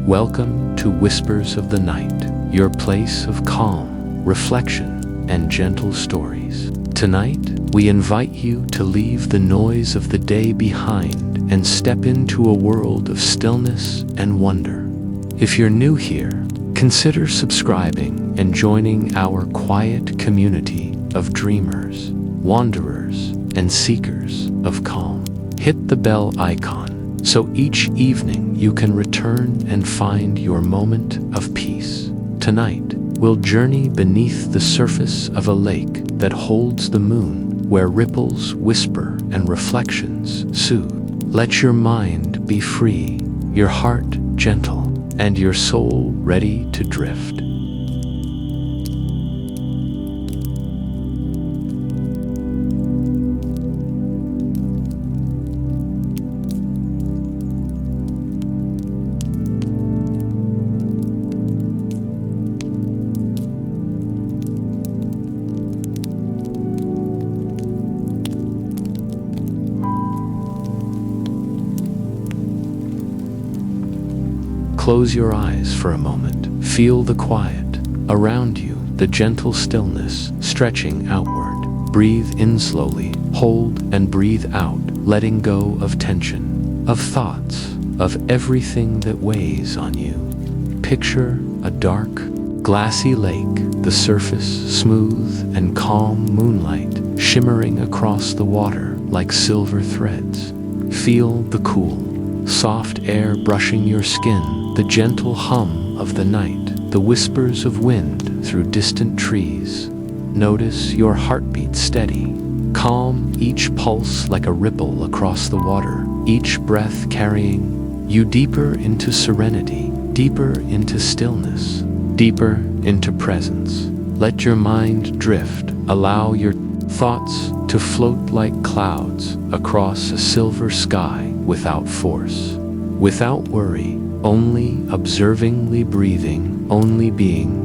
Welcome to Whispers of the Night, your place of calm, reflection, and gentle stories. Tonight, we invite you to leave the noise of the day behind and step into a world of stillness and wonder. If you're new here, consider subscribing and joining our quiet community of dreamers, wanderers, and seekers of calm. Hit the bell icon so each evening you can return and find your moment of peace. Tonight, we'll journey beneath the surface of a lake that holds the moon, where ripples whisper and reflections soothe. Let your mind be free, your heart gentle, and your soul ready to drift. Close your eyes for a moment. Feel the quiet around you, the gentle stillness stretching outward. Breathe in slowly, hold and breathe out, letting go of tension, of thoughts, of everything that weighs on you. Picture a dark, glassy lake, the surface smooth and calm, moonlight shimmering across the water like silver threads. Feel the cool, soft air brushing your skin, the gentle hum of the night, the whispers of wind through distant trees. Notice your heartbeat steady, calm, each pulse like a ripple across the water, each breath carrying you deeper into serenity, deeper into stillness, deeper into presence. Let your mind drift, allow your thoughts to float like clouds across a silver sky without force, without worry, only observingly breathing, only being.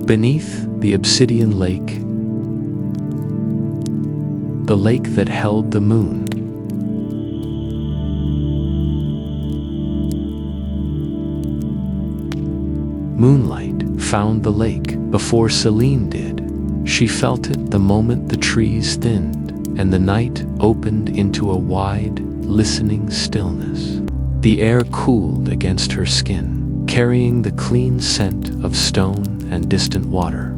Beneath the Obsidian Lake, the lake that held the moon. Moonlight found the lake before Selene did. She felt it the moment the trees thinned and the night opened into a wide, listening stillness. The air cooled against her skin, carrying the clean scent of stone and distant water.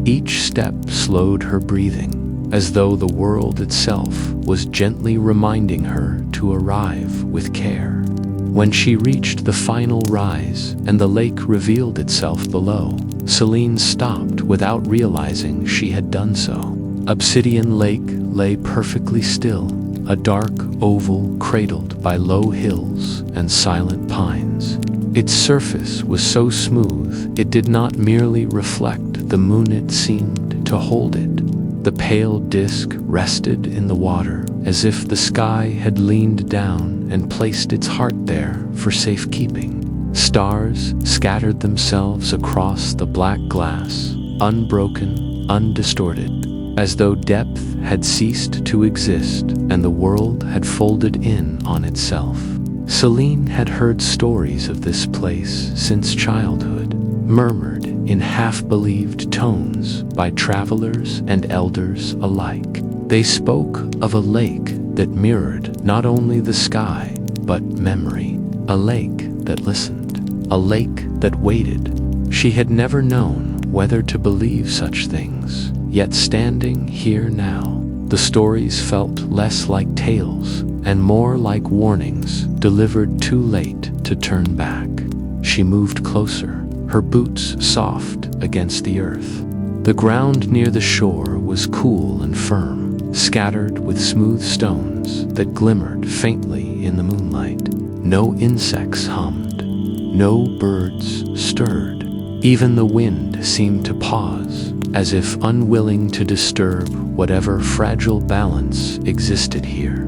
Each step slowed her breathing, as though the world itself was gently reminding her to arrive with care. When she reached the final rise and the lake revealed itself below, Selene stopped without realizing she had done so. Obsidian Lake lay perfectly still, a dark oval cradled by low hills and silent pines. Its surface was so smooth it did not merely reflect the moon, it seemed to hold it. The pale disk rested in the water, as if the sky had leaned down and placed its heart there for safekeeping. Stars scattered themselves across the black glass, unbroken, undistorted, as though depth had ceased to exist and the world had folded in on itself. Selene had heard stories of this place since childhood, murmured in half-believed tones by travelers and elders alike. They spoke of a lake that mirrored not only the sky, but memory. A lake that listened. A lake that waited. She had never known whether to believe such things, yet standing here now, the stories felt less like tales and more like warnings delivered too late to turn back. She moved closer, her boots soft against the earth. The ground near the shore was cool and firm, scattered with smooth stones that glimmered faintly in the moonlight. No insects hummed, no birds stirred. Even the wind seemed to pause, as if unwilling to disturb whatever fragile balance existed here.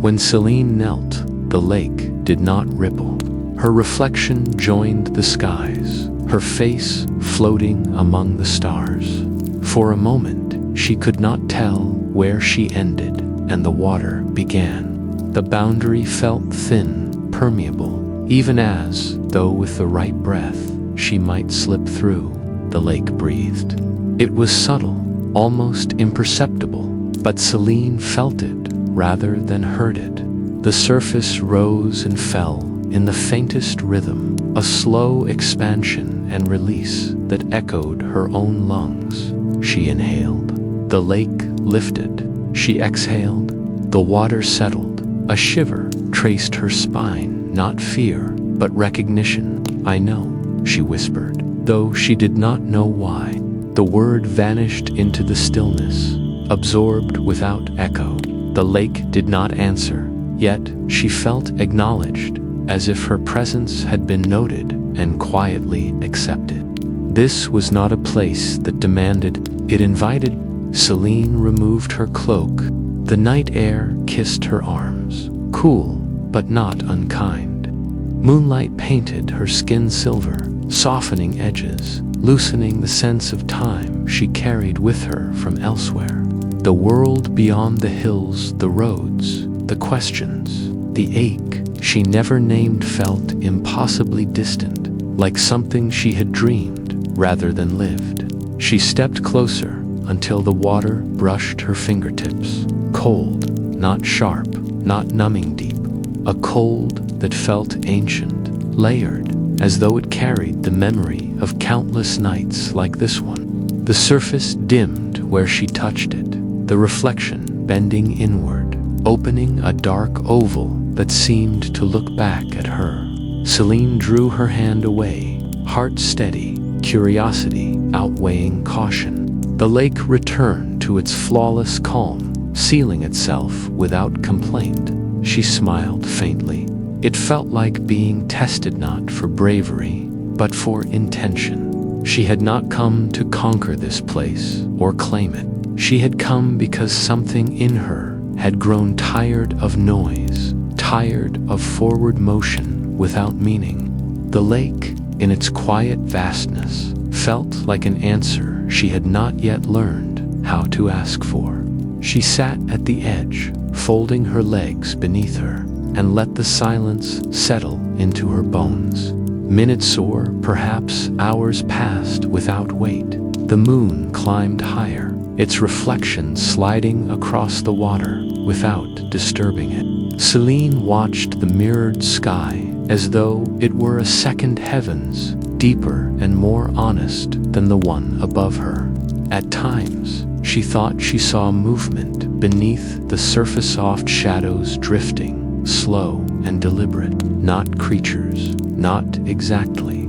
When Selene knelt, the lake did not ripple. Her reflection joined the skies, her face floating among the stars. For a moment, she could not tell where she ended and the water began. The boundary felt thin, permeable, even as, though with the right breath, she might slip through. The lake breathed. It was subtle, almost imperceptible, but Selene felt it rather than heard it. The surface rose and fell in the faintest rhythm, a slow expansion and release that echoed her own lungs. She inhaled. The lake lifted. She exhaled. The water settled. A shiver traced her spine, not fear, but recognition. "I know," she whispered, though she did not know why. The word vanished into the stillness, absorbed without echo. The lake did not answer, yet she felt acknowledged, as if her presence had been noted and quietly accepted. This was not a place that demanded, it invited. Selene removed her cloak. The night air kissed her arms, cool but not unkind. Moonlight painted her skin silver, softening edges, loosening the sense of time she carried with her from elsewhere. The world beyond the hills, the roads, the questions, the ache she never named felt impossibly distant, like something she had dreamed rather than lived. She stepped closer until the water brushed her fingertips. Cold, not sharp, not numbing deep. A cold that felt ancient, layered, as though it carried the memory of countless nights like this one. The surface dimmed where she touched it, the reflection bending inward, opening a dark oval that seemed to look back at her. Selene drew her hand away, heart steady, curiosity outweighing caution. The lake returned to its flawless calm, sealing itself without complaint. She smiled faintly. It felt like being tested not for bravery, but for intention. She had not come to conquer this place or claim it. She had come because something in her had grown tired of noise, tired of forward motion without meaning. The lake, in its quiet vastness, felt like an answer she had not yet learned how to ask for. She sat at the edge, folding her legs beneath her, and let the silence settle into her bones. Minutes or perhaps hours passed without weight. The moon climbed higher, its reflection sliding across the water without disturbing it. Selene watched the mirrored sky as though it were a second heavens, deeper and more honest than the one above her. At times, she thought she saw movement beneath the surface, soft shadows drifting, slow and deliberate, not creatures, not exactly,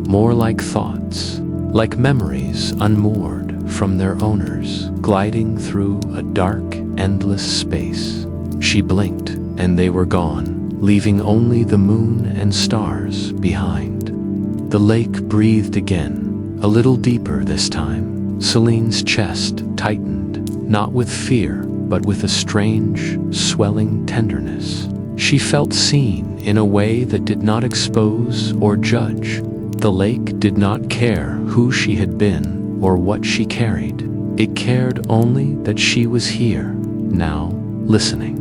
more like thoughts, like memories unmoored from their owners, gliding through a dark, endless space. She blinked, and they were gone, leaving only the moon and stars behind. The lake breathed again, a little deeper this time. Selene's chest tightened, not with fear, but with a strange, swelling tenderness. She felt seen in a way that did not expose or judge. The lake did not care who she had been or what she carried. It cared only that she was here, now, listening.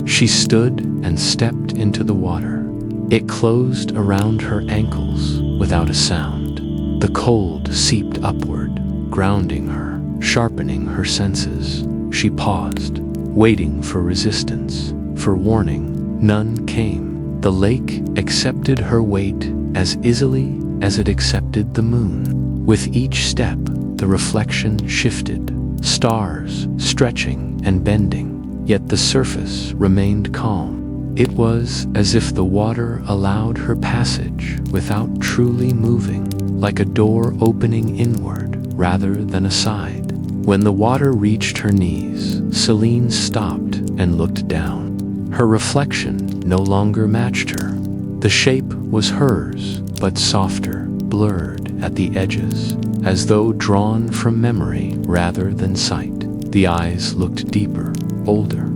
She stood and stepped into the water. It closed around her ankles without a sound. The cold seeped upward, grounding her, sharpening her senses. She paused, waiting for resistance, for warning. None came. The lake accepted her weight as easily as it accepted the moon. With each step, the reflection shifted, stars stretching and bending, yet the surface remained calm. It was as if the water allowed her passage without truly moving, like a door opening inward rather than aside. When the water reached her knees, Selene stopped and looked down. Her reflection no longer matched her. The shape was hers, but softer, blurred at the edges. as though drawn from memory rather than sight. The eyes looked deeper, older.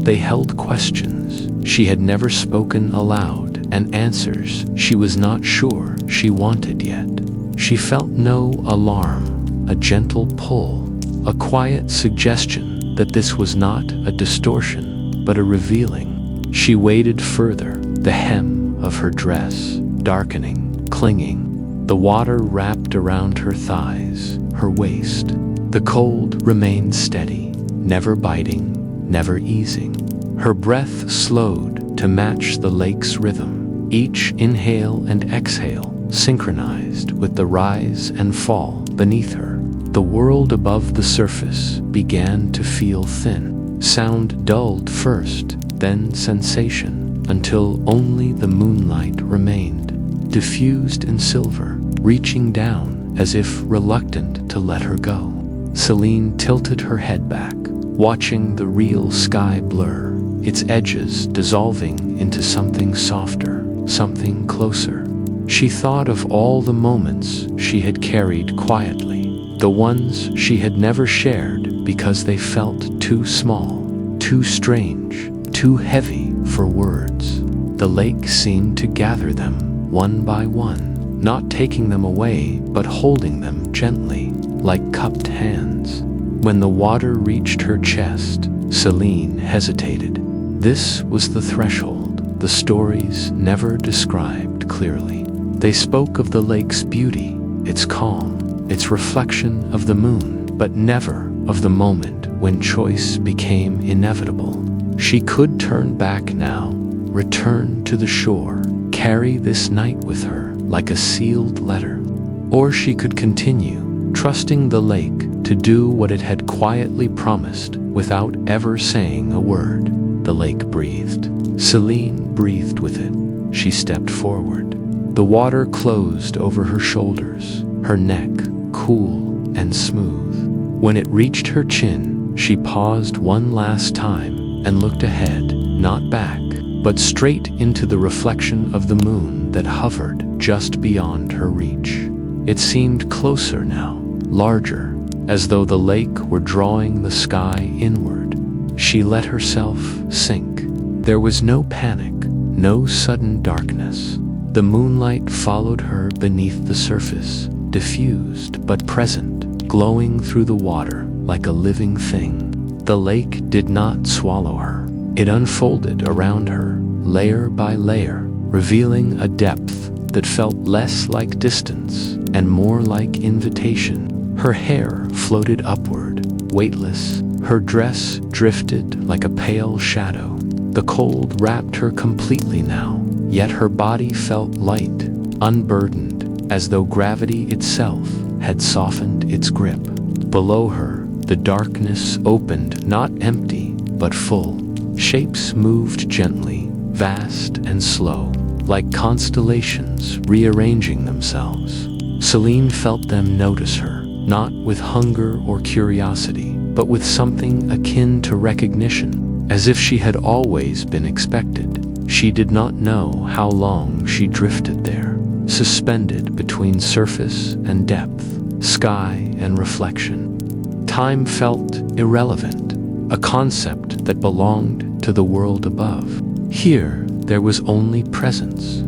They held questions she had never spoken aloud, and answers she was not sure she wanted yet. She felt no alarm, a gentle pull, a quiet suggestion that this was not a distortion, but a revealing. She waited further, the hem of her dress darkening, clinging. The water wrapped around her thighs, her waist. The cold remained steady, never biting, never easing. Her breath slowed to match the lake's rhythm, each inhale and exhale synchronized with the rise and fall beneath her. The world above the surface began to feel thin. Sound dulled first, then sensation, until only the moonlight remained, diffused in silver, reaching down as if reluctant to let her go. Selene tilted her head back, watching the real sky blur, its edges dissolving into something softer, something closer. She thought of all the moments she had carried quietly, the ones she had never shared because they felt too small, too strange, too heavy for words. The lake seemed to gather them, one by one, not taking them away but holding them gently, like cupped hands. When the water reached her chest, Selene hesitated. This was the threshold the stories never described clearly. They spoke of the lake's beauty, its calm, its reflection of the moon, but never of the moment when choice became inevitable. She could turn back now, return to the shore, carry this night with her like a sealed letter. Or she could continue, trusting the lake to do what it had quietly promised without ever saying a word. The lake breathed. Selene breathed with it. She stepped forward. The water closed over her shoulders, her neck cool and smooth. When it reached her chin, she paused one last time and looked ahead, not back, but straight into the reflection of the moon that hovered just beyond her reach. It seemed closer now, larger, as though the lake were drawing the sky inward. She let herself sink. There was no panic, no sudden darkness. The moonlight followed her beneath the surface, diffused but present, glowing through the water like a living thing. The lake did not swallow her. It unfolded around her, layer by layer, revealing a depth that felt less like distance and more like invitation. Her hair floated upward, weightless. Her dress drifted like a pale shadow. The cold wrapped her completely now, yet her body felt light, unburdened, as though gravity itself had softened its grip. Below her, the darkness opened, not empty, but full. Shapes moved gently, vast and slow, like constellations rearranging themselves. Selene felt them notice her, not with hunger or curiosity, but with something akin to recognition, as if she had always been expected. She did not know how long she drifted there, suspended between surface and depth, sky and reflection. Time felt irrelevant, a concept that belonged to the world above. Here, there was only presence,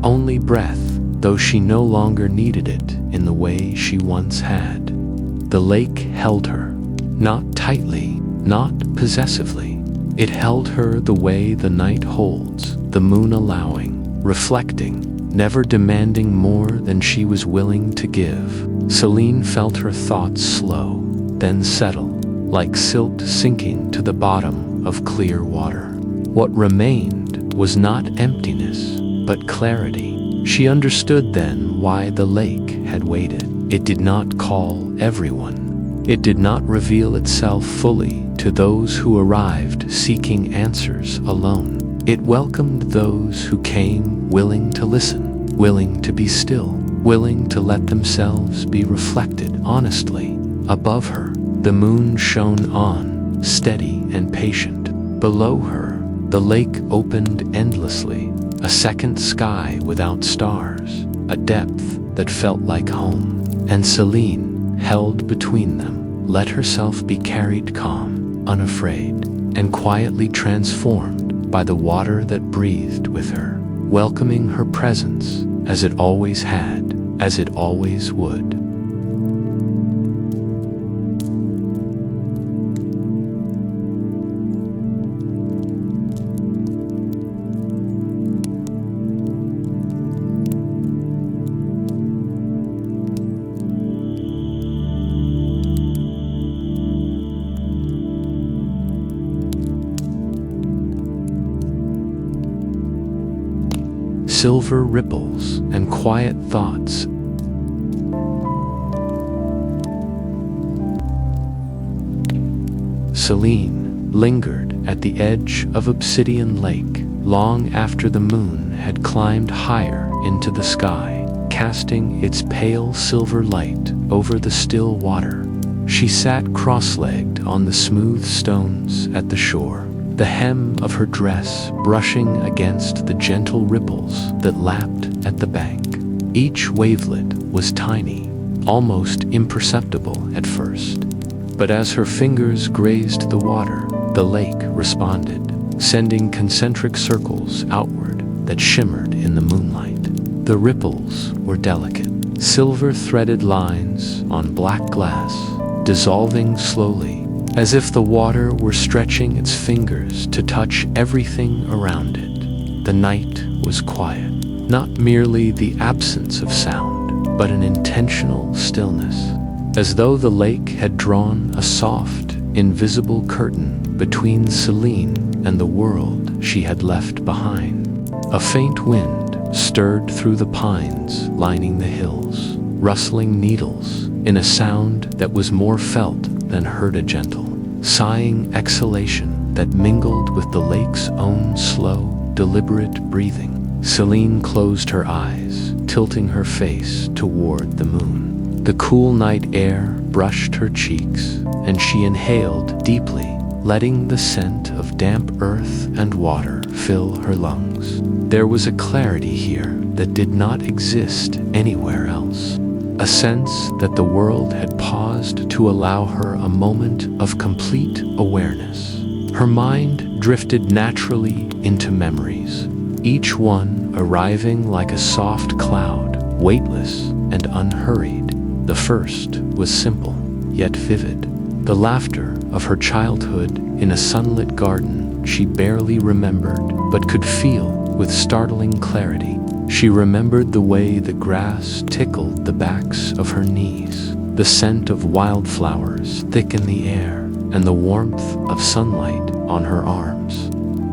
only breath, though she no longer needed it in the way she once had. The lake held her, not tightly, not possessively. It held her the way the night holds, the moon allowing, reflecting, never demanding more than she was willing to give. Selene felt her thoughts slow, then settle, like silt sinking to the bottom of clear water. What remained was not emptiness, but clarity. She understood then why the lake had waited. It did not call everyone. It did not reveal itself fully to those who arrived seeking answers alone. It welcomed those who came willing to listen, willing to be still, willing to let themselves be reflected honestly. Above her, the moon shone on, steady and patient. Below her, the lake opened endlessly, a second sky without stars, a depth that felt like home. and Selene, held between them, let herself be carried calm, unafraid, and quietly transformed by the water that breathed with her, welcoming her presence as it always had, as it always would. Silver ripples and quiet thoughts. Selene lingered at the edge of Obsidian Lake long after the moon had climbed higher into the sky, casting its pale silver light over the still water. She sat cross-legged on the smooth stones at the shore, the hem of her dress brushing against the gentle ripples that lapped at the bank. Each wavelet was tiny, almost imperceptible at first. But as her fingers grazed the water, the lake responded, sending concentric circles outward that shimmered in the moonlight. The ripples were delicate, silver-threaded lines on black glass, dissolving slowly, as if the water were stretching its fingers to touch everything around it. The night was quiet, not merely the absence of sound, but an intentional stillness, as though the lake had drawn a soft, invisible curtain between Selene and the world she had left behind. A faint wind stirred through the pines lining the hills, rustling needles in a sound that was more felt than heard, a gentle, sighing exhalation that mingled with the lake's own slow, deliberate breathing. Selene closed her eyes, tilting her face toward the moon. The cool night air brushed her cheeks, and she inhaled deeply, letting the scent of damp earth and water fill her lungs. There was a clarity here that did not exist anywhere else. A sense that the world had paused to allow her a moment of complete awareness. Her mind drifted naturally into memories, each one arriving like a soft cloud, weightless and unhurried. The first was simple, yet vivid. The laughter of her childhood in a sunlit garden she barely remembered, but could feel with startling clarity. She remembered the way the grass tickled the backs of her knees, the scent of wildflowers thick in the air, and the warmth of sunlight on her arms.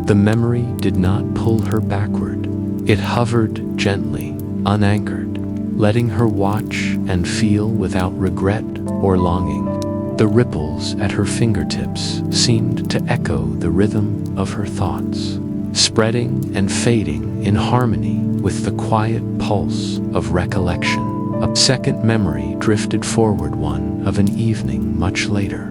The memory did not pull her backward. It hovered gently, unanchored, letting her watch and feel without regret or longing. The ripples at her fingertips seemed to echo the rhythm of her thoughts, spreading and fading in harmony with the quiet pulse of recollection. A second memory drifted forward, one of an evening much later,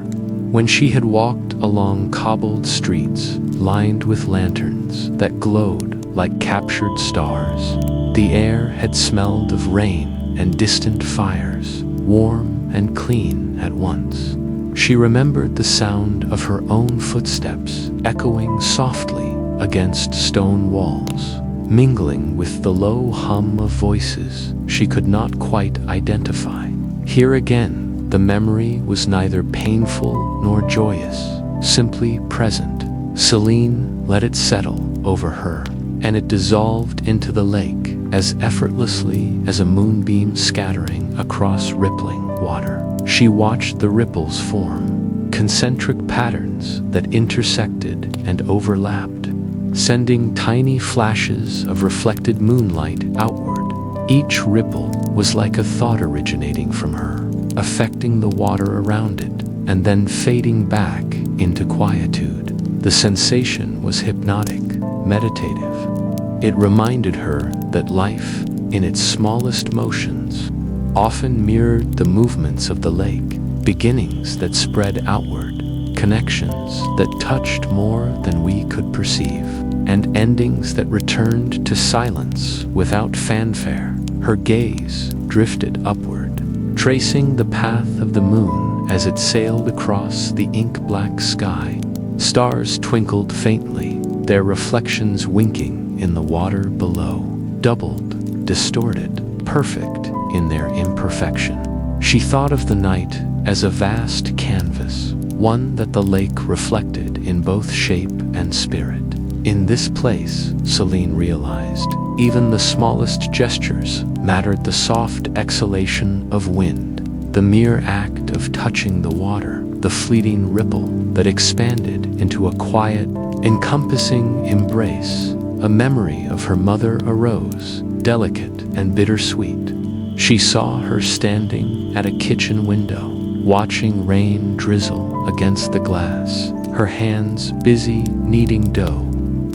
when she had walked along cobbled streets lined with lanterns that glowed like captured stars. The air had smelled of rain and distant fires, warm and clean at once. She remembered the sound of her own footsteps echoing softly against stone walls, mingling with the low hum of voices she could not quite identify. Here again, the memory was neither painful nor joyous, simply present. Selene let it settle over her, and it dissolved into the lake as effortlessly as a moonbeam scattering across rippling water. She watched the ripples form, concentric patterns that intersected and overlapped, sending tiny flashes of reflected moonlight outward. Each ripple was like a thought originating from her, affecting the water around it, and then fading back into quietude. The sensation was hypnotic, meditative. It reminded her that life, in its smallest motions, often mirrored the movements of the lake, beginnings that spread outward, connections that touched more than we could perceive, and endings that returned to silence without fanfare. Her gaze drifted upward, tracing the path of the moon as it sailed across the ink-black sky. Stars twinkled faintly, their reflections winking in the water below, doubled, distorted, perfect in their imperfection. She thought of the night as a vast canvas, one that the lake reflected in both shape and spirit. In this place, Selene realized, even the smallest gestures mattered: the soft exhalation of wind, the mere act of touching the water, the fleeting ripple that expanded into a quiet, encompassing embrace. A memory of her mother arose, delicate and bittersweet. She saw her standing at a kitchen window, watching rain drizzle against the glass, her hands busy kneading dough.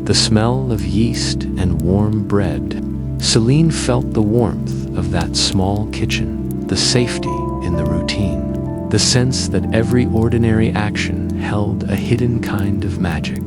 The smell of yeast and warm bread. Selene felt the warmth of that small kitchen, the safety in the routine, the sense that every ordinary action held a hidden kind of magic.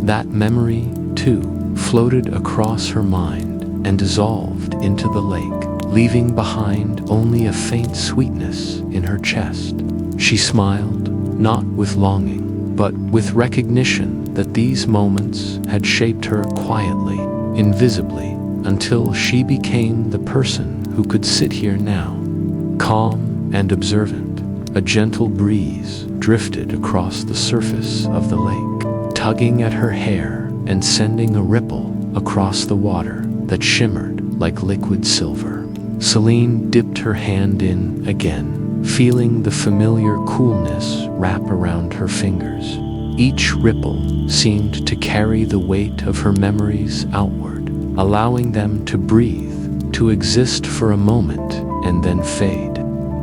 That memory, too, floated across her mind and dissolved into the lake, leaving behind only a faint sweetness in her chest. She smiled, not with longing, but with recognition that these moments had shaped her quietly, invisibly, until she became the person who could sit here now, calm and observant. A gentle breeze drifted across the surface of the lake, tugging at her hair and sending a ripple across the water that shimmered like liquid silver. Selene dipped her hand in again, feeling the familiar coolness wrap around her fingers. Each ripple seemed to carry the weight of her memories outward, allowing them to breathe, to exist for a moment and then fade.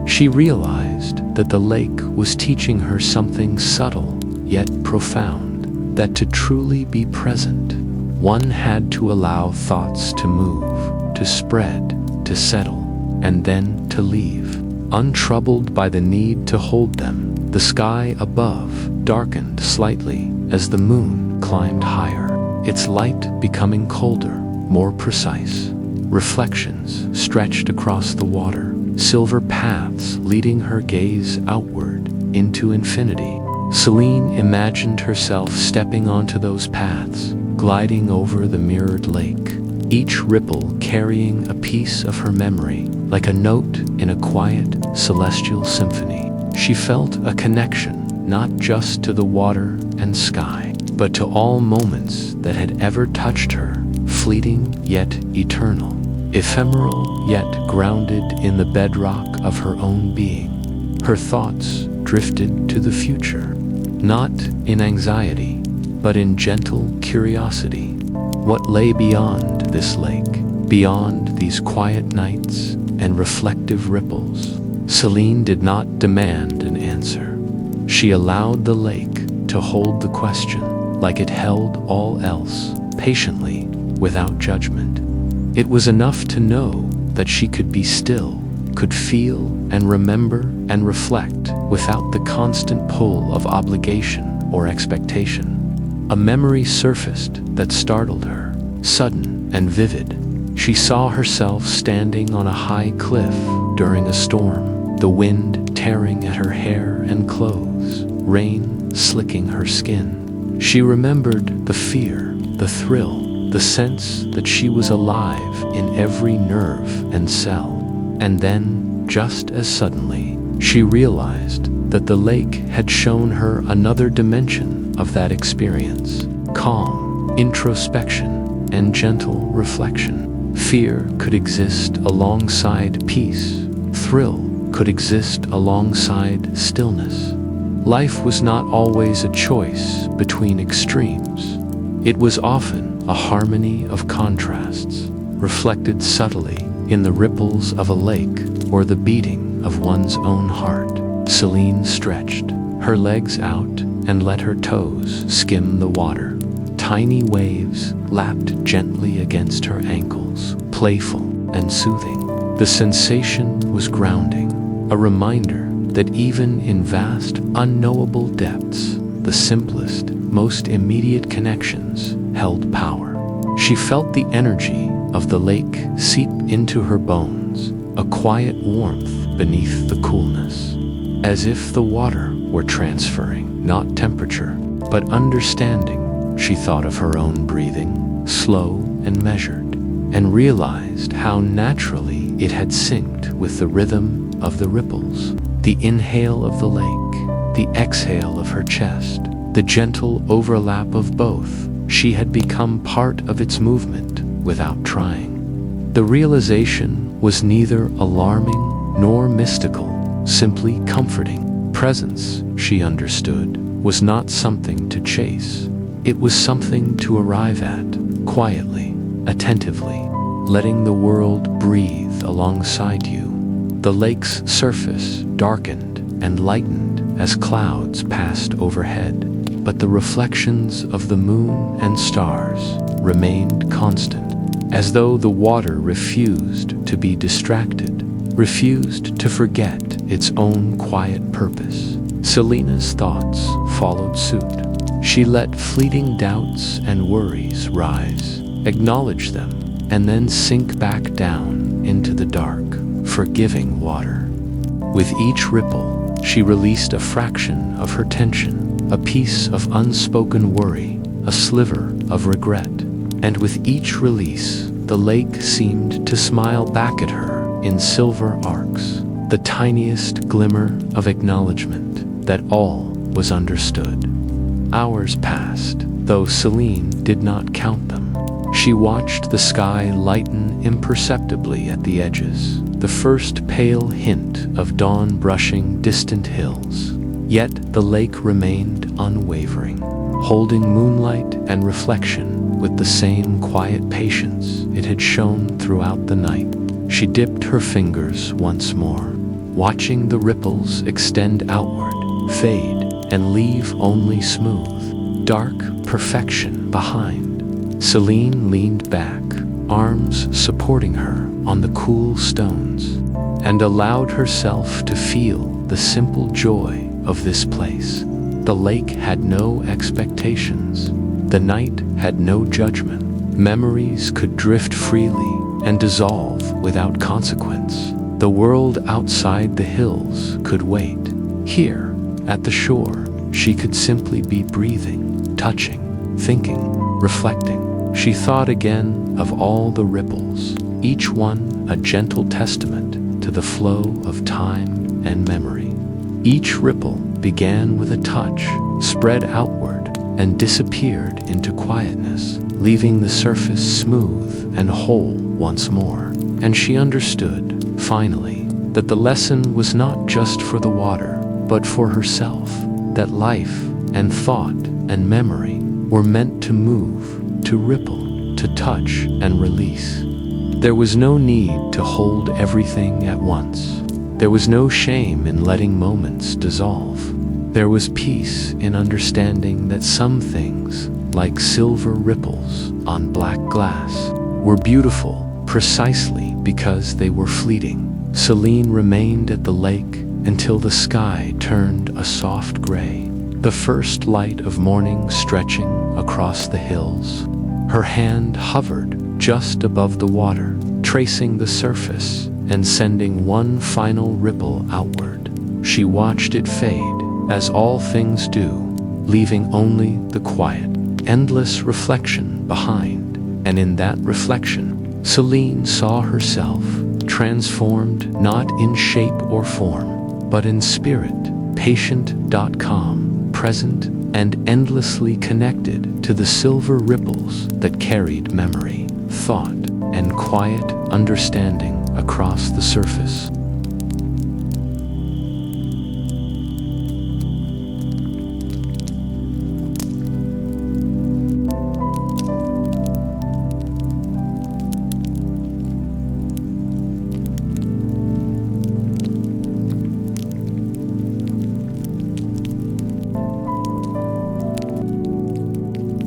She realized that the lake was teaching her something subtle yet profound, that to truly be present, one had to allow thoughts to move, to spread, to settle, and then to leave, untroubled by the need to hold them. The sky above darkened slightly as the moon climbed higher, its light becoming colder, more precise. Reflections stretched across the water, silver paths leading her gaze outward into infinity. Selene imagined herself stepping onto those paths, gliding over the mirrored lake, each ripple carrying a piece of her memory, like a note in a quiet, celestial symphony. She felt a connection, not just to the water and sky, but to all moments that had ever touched her, fleeting yet eternal, ephemeral yet grounded in the bedrock of her own being. Her thoughts drifted to the future, not in anxiety, but in gentle curiosity. What lay beyond this lake, beyond these quiet nights and reflective ripples? Selene did not demand an answer. She allowed the lake to hold the question, like it held all else, patiently, without judgment. It was enough to know that she could be still, could feel and remember and reflect without the constant pull of obligation or expectation. A memory surfaced that startled her, sudden and vivid. She saw herself standing on a high cliff during a storm, the wind tearing at her hair and clothes, rain slicking her skin. She remembered the fear, the thrill, the sense that she was alive in every nerve and cell. And then, just as suddenly, she realized that the lake had shown her another dimension of that experience: calm, introspection, and gentle reflection. Fear could exist alongside peace. Thrill could exist alongside stillness. Life was not always a choice between extremes. It was often a harmony of contrasts, reflected subtly in the ripples of a lake or the beating of one's own heart. Selene stretched her legs out and let her toes skim the water. Tiny waves lapped gently against her ankles, playful and soothing. The sensation was grounding, a reminder that even in vast, unknowable depths, the simplest, most immediate connections held power. She felt the energy of the lake seep into her bones, a quiet warmth beneath the coolness, as if the water were transferring not temperature, but understanding. She thought of her own breathing, slow and measured, and realized how naturally it had synced with the rhythm of the ripples. The inhale of the lake, the exhale of her chest, the gentle overlap of both. She had become part of its movement without trying. The realization was neither alarming nor mystical, simply comforting. Presence, she understood, was not something to chase. It was something to arrive at, quietly, attentively, letting the world breathe alongside you. The lake's surface darkened and lightened as clouds passed overhead, but the reflections of the moon and stars remained constant, as though the water refused to be distracted, refused to forget its own quiet purpose. Selene's thoughts followed suit. She let fleeting doubts and worries rise, acknowledge them, and then sink back down into the dark, forgiving water. With each ripple, she released a fraction of her tension, a piece of unspoken worry, a sliver of regret. And with each release, the lake seemed to smile back at her in silver arcs, the tiniest glimmer of acknowledgement that all was understood. Hours passed, though Selene did not count them. She watched the sky lighten imperceptibly at the edges, the first pale hint of dawn brushing distant hills. Yet the lake remained unwavering, holding moonlight and reflection with the same quiet patience it had shown throughout the night. She dipped her fingers once more, watching the ripples extend outward, fade, and leave only smooth, dark perfection behind. Selene leaned back, arms supporting her on the cool stones, and allowed herself to feel the simple joy of this place. The lake had no expectations. The night had no judgment. Memories could drift freely and dissolve without consequence. The world outside the hills could wait. Here, at the shore, she could simply be breathing, touching, thinking, reflecting. She thought again of all the ripples, each one a gentle testament to the flow of time and memory. Each ripple began with a touch, spread outward, and disappeared into quietness, leaving the surface smooth and whole once more. And she understood, finally, that the lesson was not just for the water, but for herself, that life and thought and memory were meant to move, to ripple, to touch and release. There was no need to hold everything at once. There was no shame in letting moments dissolve. There was peace in understanding that some things, like silver ripples on black glass, were beautiful precisely because they were fleeting. Selene remained at the lake until the sky turned a soft gray, the first light of morning stretching across the hills. Her hand hovered just above the water, tracing the surface and sending one final ripple outward. She watched it fade, as all things do, leaving only the quiet, endless reflection behind. And in that reflection, Selene saw herself, transformed not in shape or form, but in spirit, patient, calm, present, and endlessly connected to the silver ripples that carried memory, thought, and quiet understanding across the surface.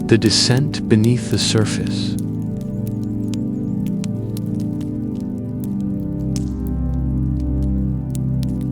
The descent beneath the surface.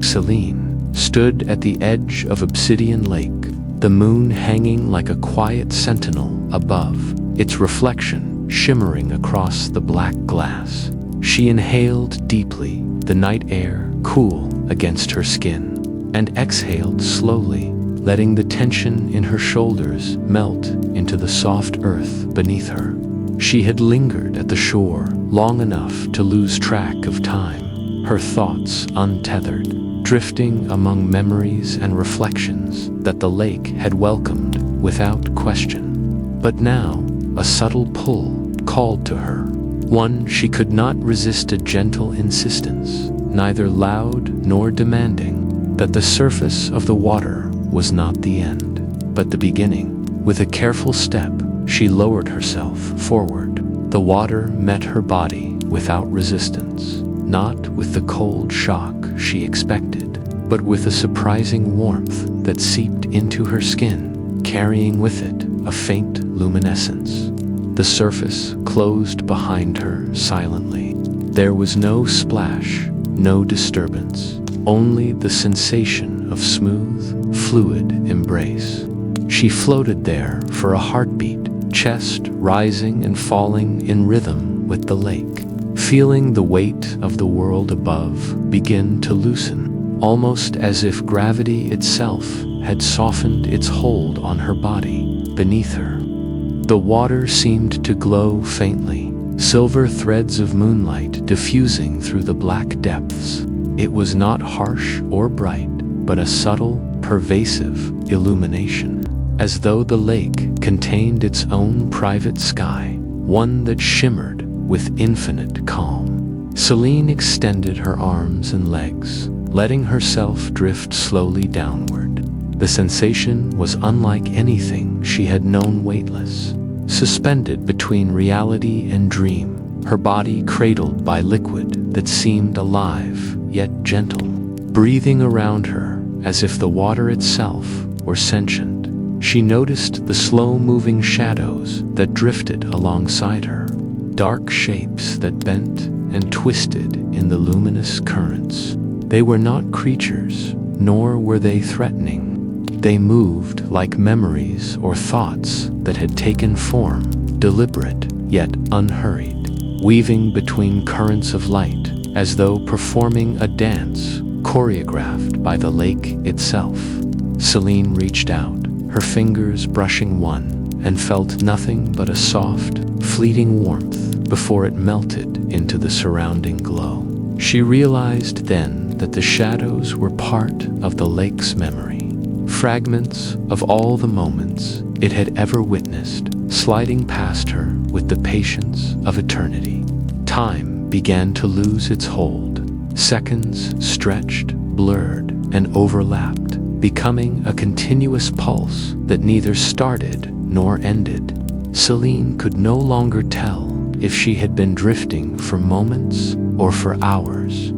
Selene stood at the edge of Obsidian Lake, the moon hanging like a quiet sentinel above, its reflection shimmering across the black glass. She inhaled deeply, the night air cool against her skin, and exhaled slowly, letting the tension in her shoulders melt into the soft earth beneath her. She had lingered at the shore long enough to lose track of time, her thoughts untethered, drifting among memories and reflections that the lake had welcomed without question. But now, a subtle pull called to her, one she could not resist, a gentle insistence, neither loud nor demanding, that the surface of the water was not the end, but the beginning. With a careful step, she lowered herself forward. The water met her body without resistance, not with the cold shock she expected, but with a surprising warmth that seeped into her skin, carrying with it a faint luminescence. The surface closed behind her silently. There was no splash, no disturbance, only the sensation of smooth, fluid embrace. She floated there for a heartbeat, chest rising and falling in rhythm with the lake, feeling the weight of the world above begin to loosen, almost as if gravity itself had softened its hold on her body beneath her. The water seemed to glow faintly, silver threads of moonlight diffusing through the black depths. It was not harsh or bright, but a subtle, pervasive illumination, as though the lake contained its own private sky, one that shimmered with infinite calm. Selene extended her arms and legs, letting herself drift slowly downward. The sensation was unlike anything she had known, weightless, suspended between reality and dream, her body cradled by liquid that seemed alive yet gentle, breathing around her as if the water itself were sentient. She noticed the slow-moving shadows that drifted alongside her, dark shapes that bent and twisted in the luminous currents. They were not creatures, nor were they threatening. They moved like memories or thoughts that had taken form, deliberate yet unhurried, weaving between currents of light, as though performing a dance choreographed by the lake itself. Selene reached out, her fingers brushing one, and felt nothing but a soft, fleeting warmth before it melted into the surrounding glow. She realized then that the shadows were part of the lake's memory, fragments of all the moments it had ever witnessed, sliding past her with the patience of eternity. Time began to lose its hold. Seconds stretched, blurred, and overlapped, becoming a continuous pulse that neither started nor ended. Selene could no longer tell if she had been drifting for moments or for hours.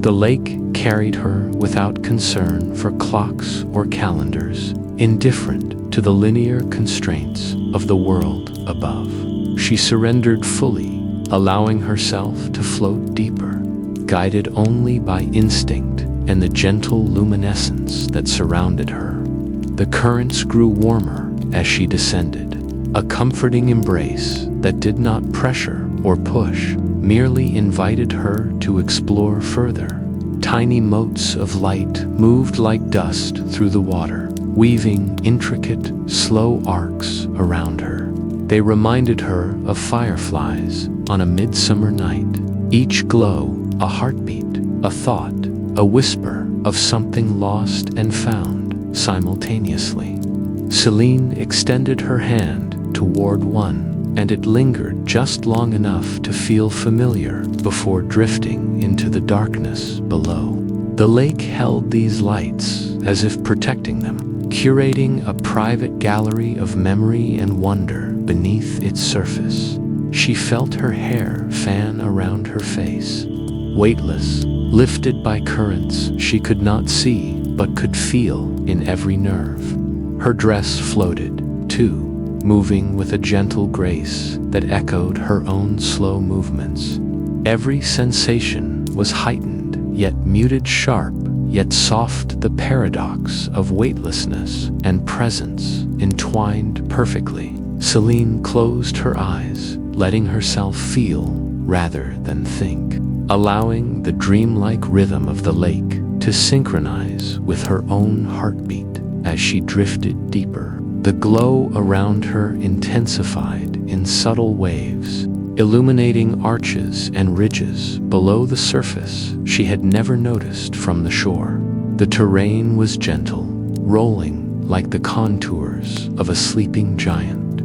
The lake carried her without concern for clocks or calendars, indifferent to the linear constraints of the world above. She surrendered fully, allowing herself to float deeper, guided only by instinct and the gentle luminescence that surrounded her. The currents grew warmer as she descended, a comforting embrace that did not pressure or push, merely invited her to explore further. Tiny motes of light moved like dust through the water, weaving intricate, slow arcs around her. They reminded her of fireflies on a midsummer night, each glow a heartbeat, a thought, a whisper of something lost and found simultaneously. Selene extended her hand toward one, and it lingered just long enough to feel familiar before drifting into the darkness below. The lake held these lights as if protecting them, curating a private gallery of memory and wonder beneath its surface. She felt her hair fan around her face, weightless, lifted by currents she could not see but could feel in every nerve. Her dress floated, too, moving with a gentle grace that echoed her own slow movements. Every sensation was heightened, yet muted, sharp, yet soft, the paradox of weightlessness and presence entwined perfectly. Selene closed her eyes, letting herself feel rather than think, allowing the dreamlike rhythm of the lake to synchronize with her own heartbeat as she drifted deeper. The glow around her intensified in subtle waves, illuminating arches and ridges below the surface she had never noticed from the shore. The terrain was gentle, rolling like the contours of a sleeping giant,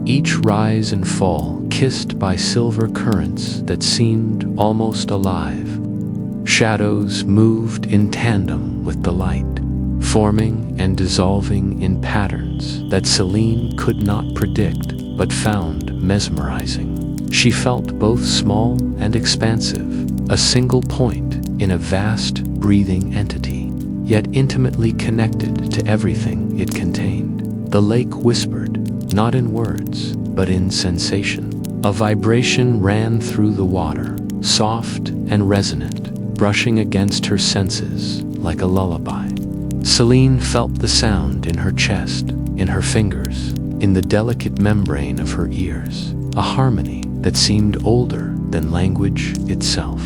each rise and fall kissed by silver currents that seemed almost alive. Shadows moved in tandem with the light, forming and dissolving in patterns that Selene could not predict but found mesmerizing. She felt both small and expansive, a single point in a vast, breathing entity, yet intimately connected to everything it contained. The lake whispered, not in words, but in sensation. A vibration ran through the water, soft and resonant, brushing against her senses like a lullaby. Selene felt the sound in her chest, in her fingers, in the delicate membrane of her ears, a harmony that seemed older than language itself.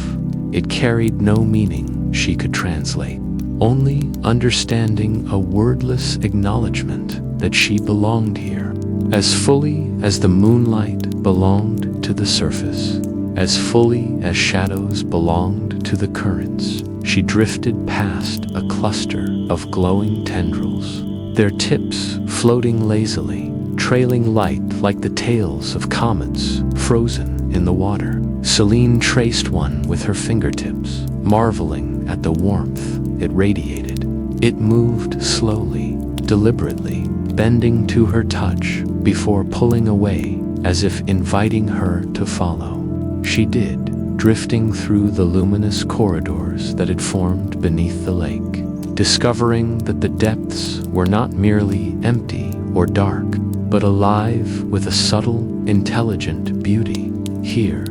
It carried no meaning she could translate, only understanding a wordless acknowledgement that she belonged here, as fully as the moonlight belonged to the surface, as fully as shadows belonged to the currents. She drifted past a cluster of glowing tendrils, their tips floating lazily, trailing light like the tails of comets frozen in the water. Selene traced one with her fingertips, marveling at the warmth it radiated. It moved slowly, deliberately, bending to her touch before pulling away as if inviting her to follow. She did, drifting through the luminous corridors that had formed beneath the lake, discovering that the depths were not merely empty or dark, but alive with a subtle, intelligent beauty. Here,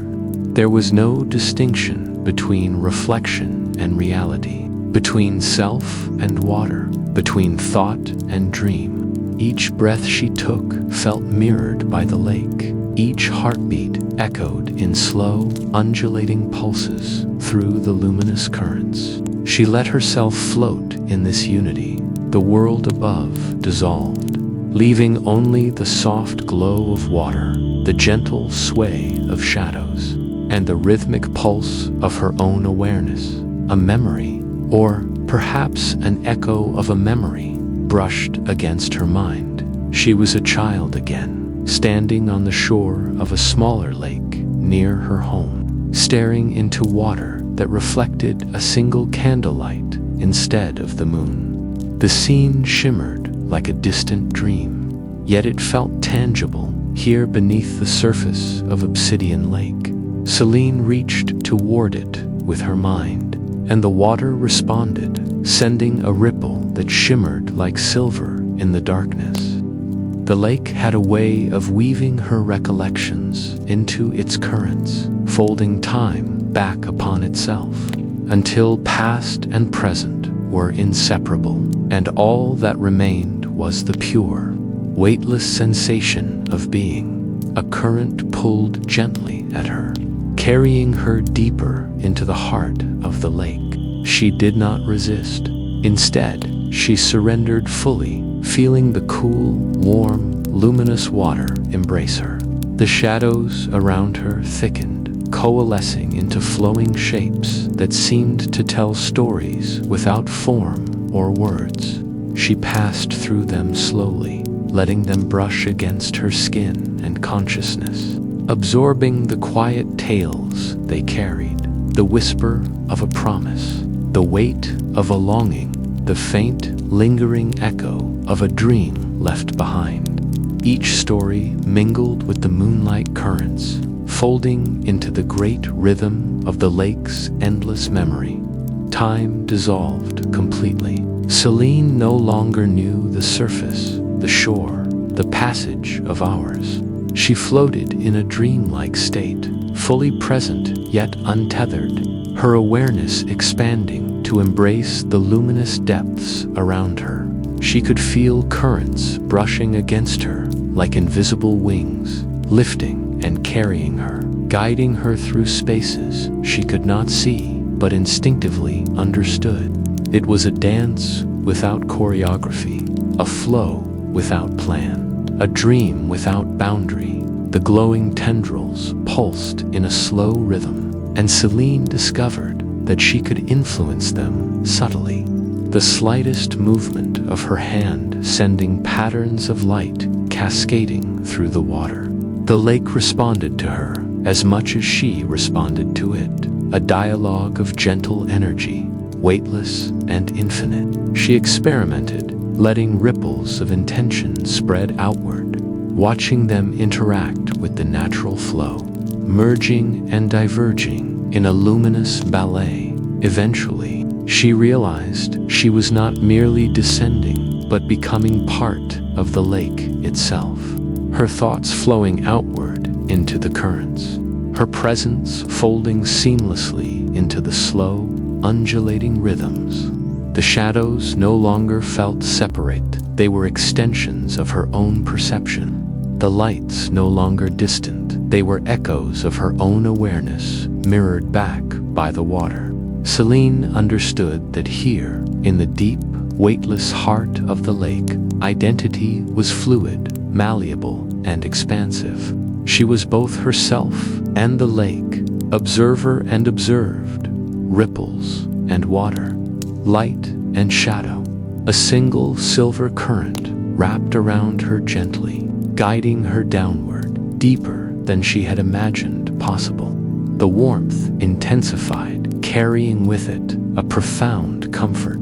there was no distinction between reflection and reality, between self and water, between thought and dream. Each breath she took felt mirrored by the lake. Each heartbeat echoed in slow, undulating pulses through the luminous currents. She let herself float in this unity. The world above dissolved, leaving only the soft glow of water, the gentle sway of shadows, and the rhythmic pulse of her own awareness. A memory, or perhaps an echo of a memory, brushed against her mind. She was a child again, standing on the shore of a smaller lake near her home, staring into water that reflected a single candlelight instead of the moon. The scene shimmered like a distant dream, yet it felt tangible here beneath the surface of Obsidian Lake. Selene reached toward it with her mind, and the water responded, sending a ripple that shimmered like silver in the darkness. The lake had a way of weaving her recollections into its currents, folding time back upon itself, until past and present were inseparable, and all that remained was the pure, weightless sensation of being. A current pulled gently at her, carrying her deeper into the heart of the lake. She did not resist. Instead, she surrendered fully, feeling the cool, warm, luminous water embrace her. The shadows around her thickened, coalescing into flowing shapes that seemed to tell stories without form or words. She passed through them slowly, letting them brush against her skin and consciousness, absorbing the quiet tales they carried, the whisper of a promise, the weight of a longing, the faint, lingering echo of a dream left behind. Each story mingled with the moonlight currents, folding into the great rhythm of the lake's endless memory. Time dissolved completely. Selene no longer knew the surface, the shore, the passage of hours. She floated in a dreamlike state, fully present yet untethered, her awareness expanding to embrace the luminous depths around her. She could feel currents brushing against her like invisible wings, lifting and carrying her, guiding her through spaces she could not see but instinctively understood. It was a dance without choreography, a flow without plan, a dream without boundary. The glowing tendrils pulsed in a slow rhythm, and Selene discovered that she could influence them subtly. The slightest movement of her hand sending patterns of light cascading through the water. The lake responded to her as much as she responded to it, a dialogue of gentle energy, weightless and infinite. She experimented, letting ripples of intention spread outward, watching them interact with the natural flow, merging and diverging in a luminous ballet. Eventually, she realized she was not merely descending, but becoming part of the lake itself, her thoughts flowing outward into the currents, her presence folding seamlessly into the slow, undulating rhythms. The shadows no longer felt separate, they were extensions of her own perception. The lights no longer distant, they were echoes of her own awareness, mirrored back by the water. Selene understood that here, in the deep, weightless heart of the lake, identity was fluid, malleable, and expansive. She was both herself and the lake, observer and observed, ripples and water, light and shadow. A single silver current wrapped around her gently, guiding her downward, deeper than she had imagined possible. The warmth intensified, carrying with it a profound comfort,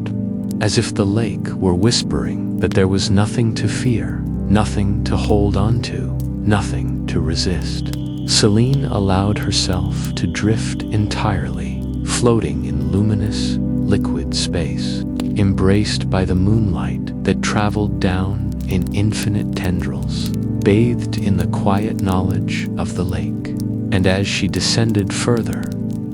as if the lake were whispering that there was nothing to fear, nothing to hold on to, nothing to resist. Selene allowed herself to drift entirely, floating in luminous, liquid space, embraced by the moonlight that traveled down in infinite tendrils, bathed in the quiet knowledge of the lake. And as she descended further,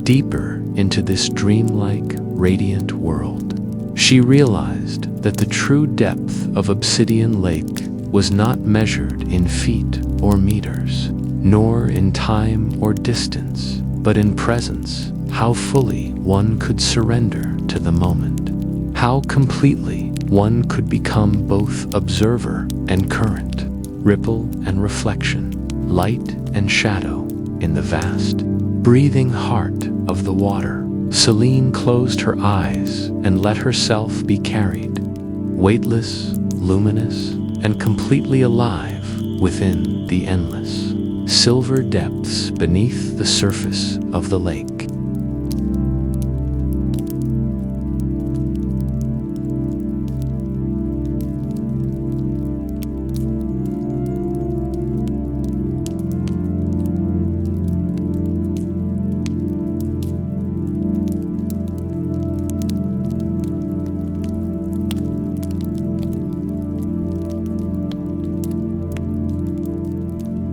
deeper into this dreamlike, radiant world, she realized that the true depth of Obsidian Lake was not measured in feet or meters, nor in time or distance, but in presence, how fully one could surrender to the moment, how completely one could become both observer and current, ripple and reflection, light and shadow in the vast, breathing heart of the water. Selene closed her eyes and let herself be carried, weightless, luminous, and completely alive within the endless, silver depths beneath the surface of the lake.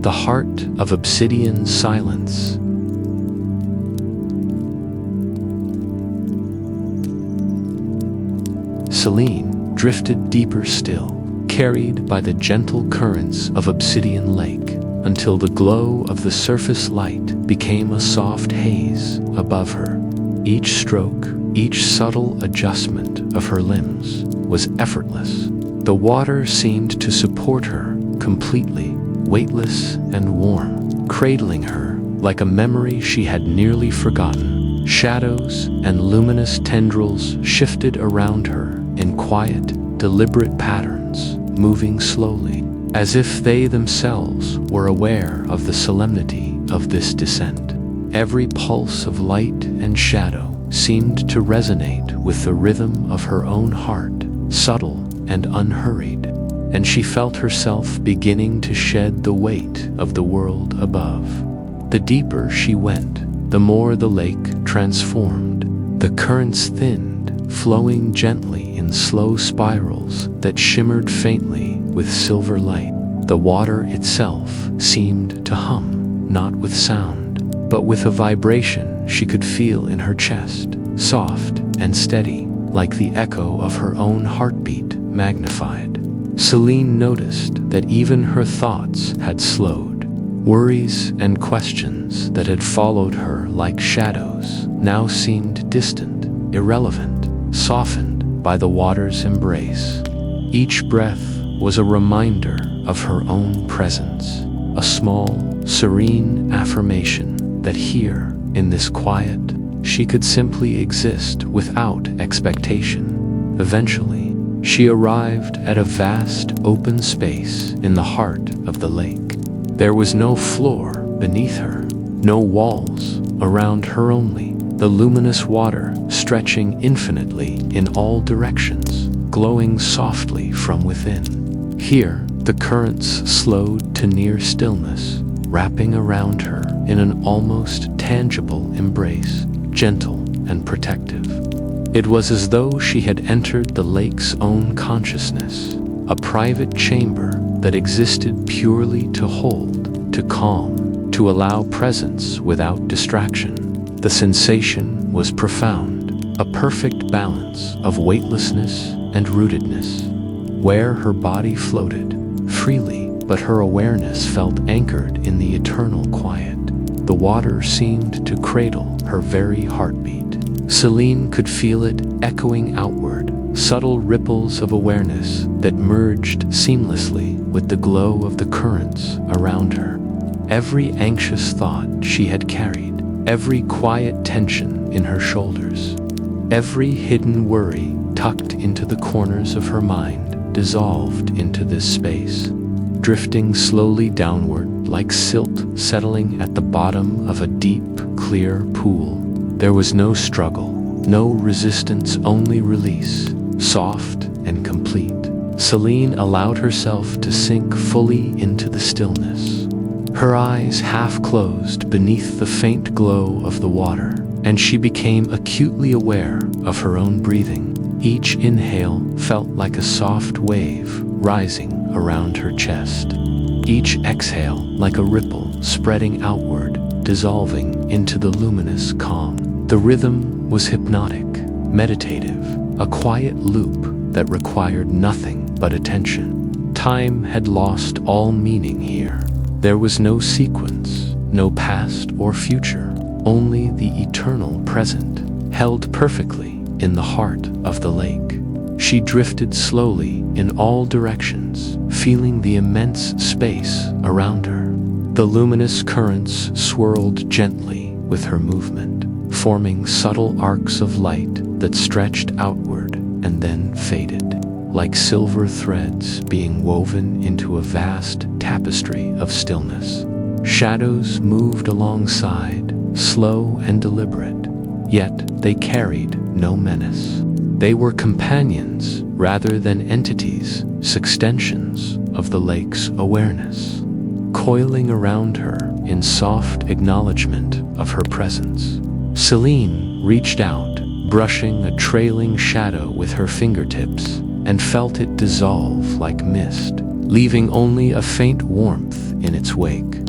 The heart of obsidian silence. Selene drifted deeper still, carried by the gentle currents of Obsidian Lake, until the glow of the surface light became a soft haze above her. Each stroke, each subtle adjustment of her limbs was effortless. The water seemed to support her completely, weightless and warm, cradling her like a memory she had nearly forgotten. Shadows and luminous tendrils shifted around her in quiet, deliberate patterns, moving slowly, as if they themselves were aware of the solemnity of this descent. Every pulse of light and shadow seemed to resonate with the rhythm of her own heart, subtle and unhurried, and she felt herself beginning to shed the weight of the world above. The deeper she went, the more the lake transformed. The currents thinned, flowing gently in slow spirals that shimmered faintly with silver light. The water itself seemed to hum, not with sound, but with a vibration she could feel in her chest, soft and steady, like the echo of her own heartbeat magnified. Selene noticed that even her thoughts had slowed. Worries and questions that had followed her like shadows now seemed distant, irrelevant, softened by the water's embrace. Each breath was a reminder of her own presence, a small, serene affirmation that here, in this quiet, she could simply exist without expectation. Eventually, she arrived at a vast open space in the heart of the lake. There was no floor beneath her, no walls around her, only the luminous water stretching infinitely in all directions, glowing softly from within. Here, the currents slowed to near stillness, wrapping around her in an almost tangible embrace, gentle and protective. It was as though she had entered the lake's own consciousness, a private chamber that existed purely to hold, to calm, to allow presence without distraction. The sensation was profound, a perfect balance of weightlessness and rootedness, where her body floated freely, but her awareness felt anchored in the eternal quiet. The water seemed to cradle her very heartbeat. Selene could feel it echoing outward, subtle ripples of awareness that merged seamlessly with the glow of the currents around her. Every anxious thought she had carried, every quiet tension in her shoulders, every hidden worry tucked into the corners of her mind dissolved into this space, drifting slowly downward like silt settling at the bottom of a deep, clear pool. There was no struggle, no resistance, only release, soft and complete. Selene allowed herself to sink fully into the stillness, her eyes half closed beneath the faint glow of the water, and she became acutely aware of her own breathing. Each inhale felt like a soft wave rising around her chest, each exhale like a ripple spreading outward, dissolving into the luminous calm. The rhythm was hypnotic, meditative, a quiet loop that required nothing but attention. Time had lost all meaning here. There was no sequence, no past or future, only the eternal present, held perfectly in the heart of the lake. She drifted slowly in all directions, feeling the immense space around her. The luminous currents swirled gently with her movement, forming subtle arcs of light that stretched outward and then faded, like silver threads being woven into a vast tapestry of stillness. Shadows moved alongside, slow and deliberate, yet they carried no menace. They were companions rather than entities, extensions of the lake's awareness, coiling around her in soft acknowledgement of her presence. Selene reached out, brushing a trailing shadow with her fingertips, and felt it dissolve like mist, leaving only a faint warmth in its wake.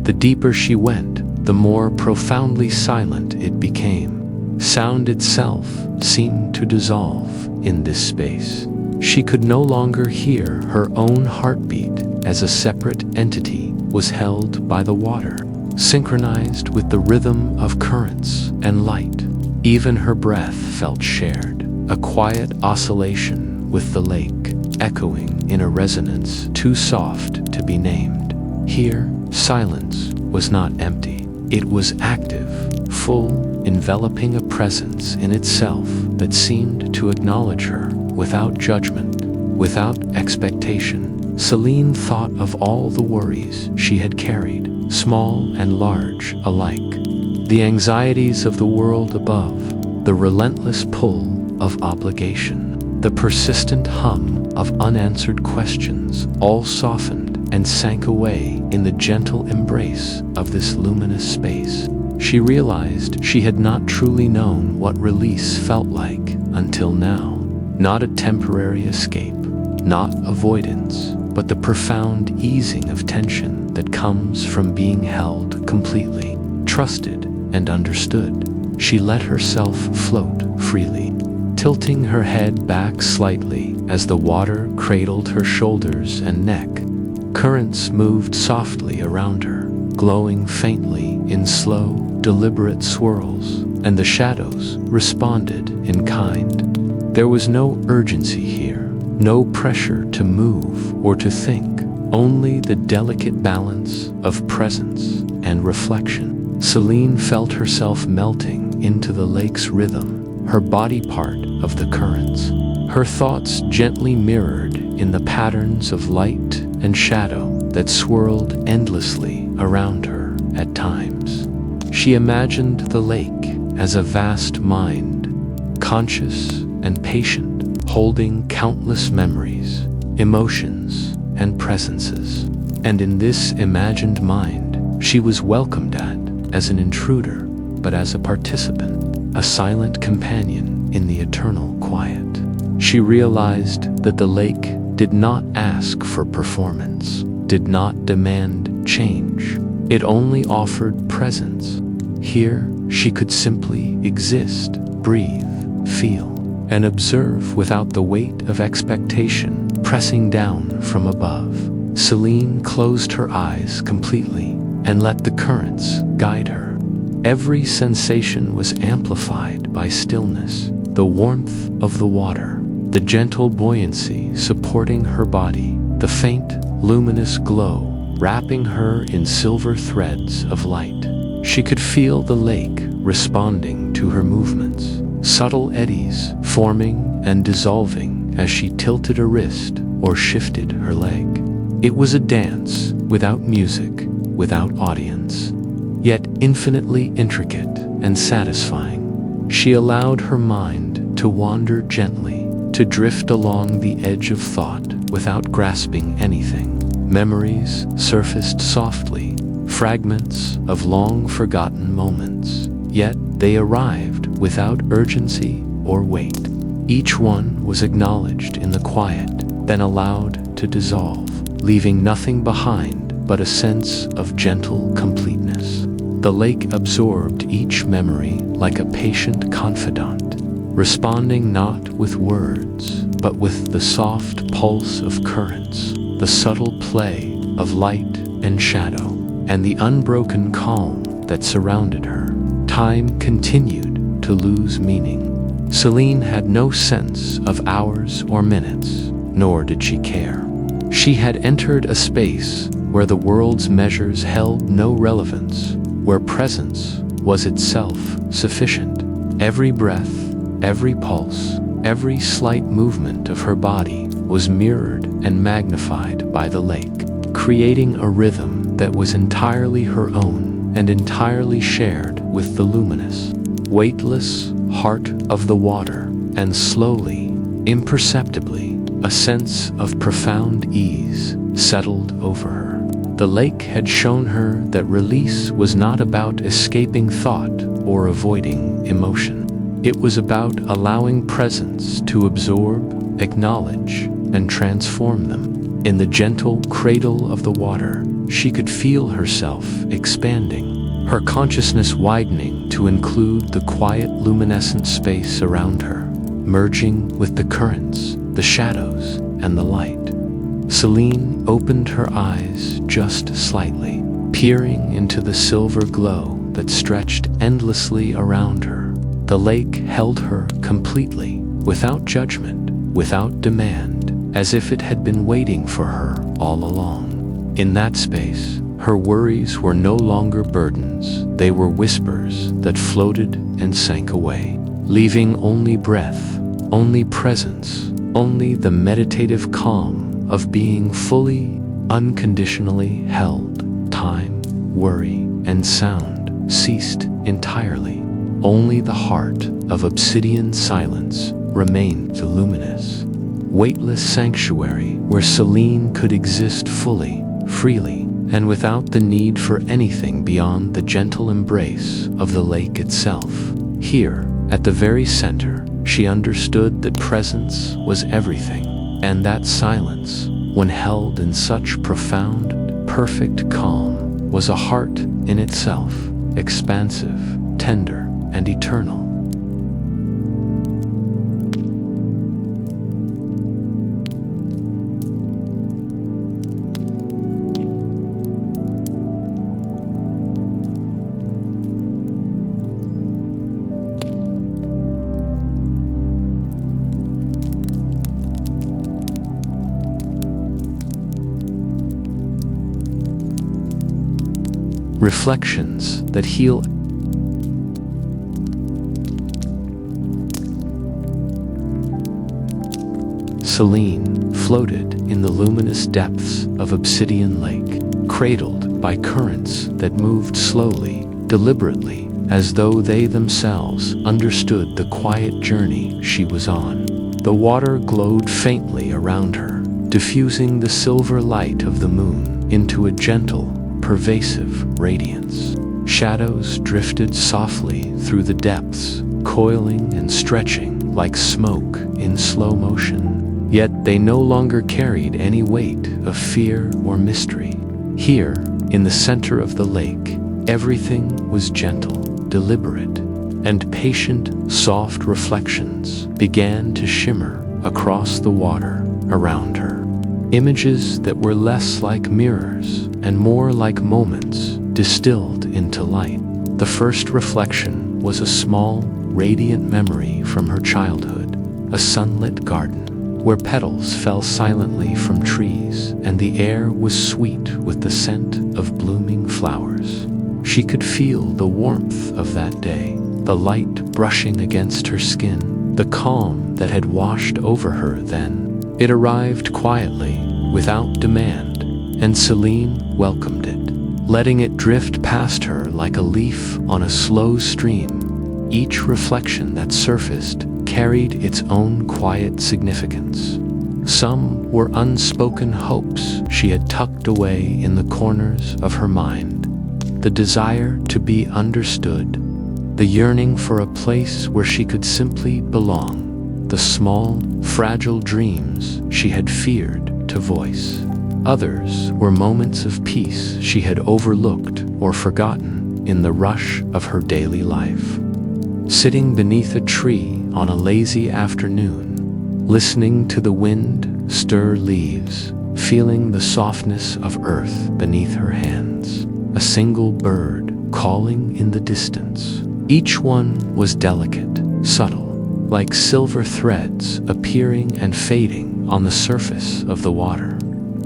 The deeper she went, the more profoundly silent it became. Sound itself seemed to dissolve in this space. She could no longer hear her own heartbeat, as a separate entity was held by the water, synchronized with the rhythm of currents and light. Even her breath felt shared, a quiet oscillation with the lake, echoing in a resonance too soft to be named. Here, silence was not empty. It was active, full, enveloping a presence in itself that seemed to acknowledge her without judgment, without expectation. Selene thought of all the worries she had carried, small and large alike, the anxieties of the world above, the relentless pull of obligation, the persistent hum of unanswered questions, all softened and sank away in the gentle embrace of this luminous space. She realized she had not truly known what release felt like until now. Not a temporary escape, not avoidance, but the profound easing of tension that comes from being held completely, trusted and understood. She let herself float freely, tilting her head back slightly as the water cradled her shoulders and neck. Currents moved softly around her, glowing faintly in slow, deliberate swirls, and the shadows responded in kind. There was no urgency here, no pressure to move or to think, only the delicate balance of presence and reflection. Selene felt herself melting into the lake's rhythm, her body part of the currents, her thoughts gently mirrored in the patterns of light and shadow that swirled endlessly around her at times. She imagined the lake as a vast mind, conscious and patient, holding countless memories, emotions, and presences. And in this imagined mind, she was welcomed at as an intruder, but as a participant, a silent companion in the eternal quiet. She realized that the lake did not ask for performance, did not demand change. It only offered presence. Here, she could simply exist, breathe, feel, and observe without the weight of expectation pressing down from above. Selene closed her eyes completely and let the currents guide her. Every sensation was amplified by stillness, the warmth of the water, the gentle buoyancy supporting her body, the faint, luminous glow wrapping her in silver threads of light. She could feel the lake responding to her movements, subtle eddies forming and dissolving as she tilted a wrist or shifted her leg. It was a dance without music, without audience, yet infinitely intricate and satisfying. She allowed her mind to wander gently, to drift along the edge of thought without grasping anything. Memories surfaced softly, fragments of long-forgotten moments, yet they arrived without urgency or weight. Each one was acknowledged in the quiet, then allowed to dissolve, leaving nothing behind but a sense of gentle completeness. The lake absorbed each memory like a patient confidant, responding not with words, but with the soft pulse of currents, the subtle play of light and shadow, and the unbroken calm that surrounded her. Time continued to lose meaning. Selene had no sense of hours or minutes, nor did she care. She had entered a space where the world's measures held no relevance, where presence was itself sufficient. Every breath, every pulse, every slight movement of her body was mirrored and magnified by the lake, creating a rhythm that was entirely her own and entirely shared with the luminous, weightless heart of the water. And slowly, imperceptibly, a sense of profound ease settled over her. The lake had shown her that release was not about escaping thought or avoiding emotion. It was about allowing presence to absorb, acknowledge, and transform them. In the gentle cradle of the water, she could feel herself expanding, her consciousness widening to include the quiet luminescent space around her, merging with the currents, the shadows, and the light. Selene opened her eyes just slightly, peering into the silver glow that stretched endlessly around her. The lake held her completely, without judgment, without demand, as if it had been waiting for her all along. In that space, her worries were no longer burdens, they were whispers that floated and sank away, leaving only breath, only presence, only the meditative calm of being fully, unconditionally held. Time, worry, and sound ceased entirely. Only the heart of obsidian silence remained luminous, weightless sanctuary where Selene could exist fully, freely, and without the need for anything beyond the gentle embrace of the lake itself. Here, at the very center, she understood that presence was everything, and that silence, when held in such profound, perfect calm, was a heart in itself, expansive, tender, and eternal. reflections that heal. Selene floated in the luminous depths of Obsidian Lake, cradled by currents that moved slowly, deliberately, as though they themselves understood the quiet journey she was on. The water glowed faintly around her, diffusing the silver light of the moon into a gentle, pervasive radiance. Shadows drifted softly through the depths, coiling and stretching like smoke in slow motion. Yet they no longer carried any weight of fear or mystery. Here, in the center of the lake, everything was gentle, deliberate, and patient, soft reflections began to shimmer across the water around her. Images that were less like mirrors and more like moments distilled into light. The first reflection was a small, radiant memory from her childhood, a sunlit garden, where petals fell silently from trees and the air was sweet with the scent of blooming flowers. She could feel the warmth of that day, the light brushing against her skin, the calm that had washed over her then. It arrived quietly, without demand, and Selene welcomed it, letting it drift past her like a leaf on a slow stream. Each reflection that surfaced carried its own quiet significance. Some were unspoken hopes she had tucked away in the corners of her mind. The desire to be understood, the yearning for a place where she could simply belong, the small, fragile dreams she had feared to voice. Others were moments of peace she had overlooked or forgotten in the rush of her daily life. Sitting beneath a tree on a lazy afternoon, listening to the wind stir leaves, feeling the softness of earth beneath her hands, a single bird calling in the distance. Each one was delicate, subtle, like silver threads appearing and fading on the surface of the water.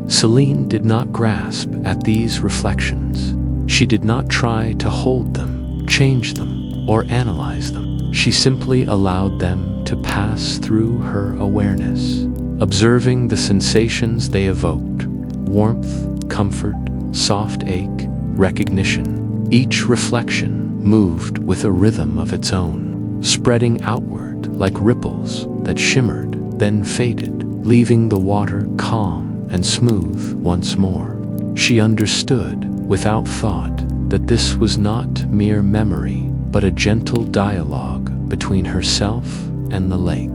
Selene did not grasp at these reflections. She did not try to hold them, change them, or analyze them. She simply allowed them to pass through her awareness, observing the sensations they evoked: warmth, comfort, soft ache, recognition. Each reflection moved with a rhythm of its own, spreading outward like ripples that shimmered, then faded, leaving the water calm and smooth once more. She understood, without thought, that this was not mere memory, but a gentle dialogue between herself and the lake,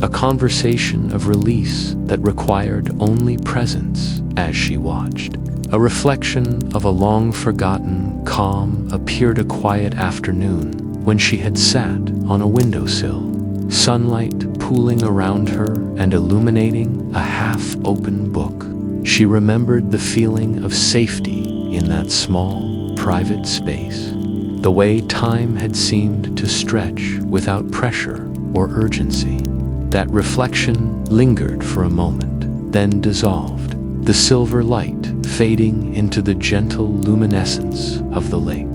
a conversation of release that required only presence as she watched. A reflection of a long-forgotten calm appeared a quiet afternoon when she had sat on a windowsill, sunlight pooling around her and illuminating a half-open book. She remembered the feeling of safety in that small, private space, the way time had seemed to stretch without pressure or urgency. That reflection lingered for a moment, then dissolved, the silver light fading into the gentle luminescence of the lake.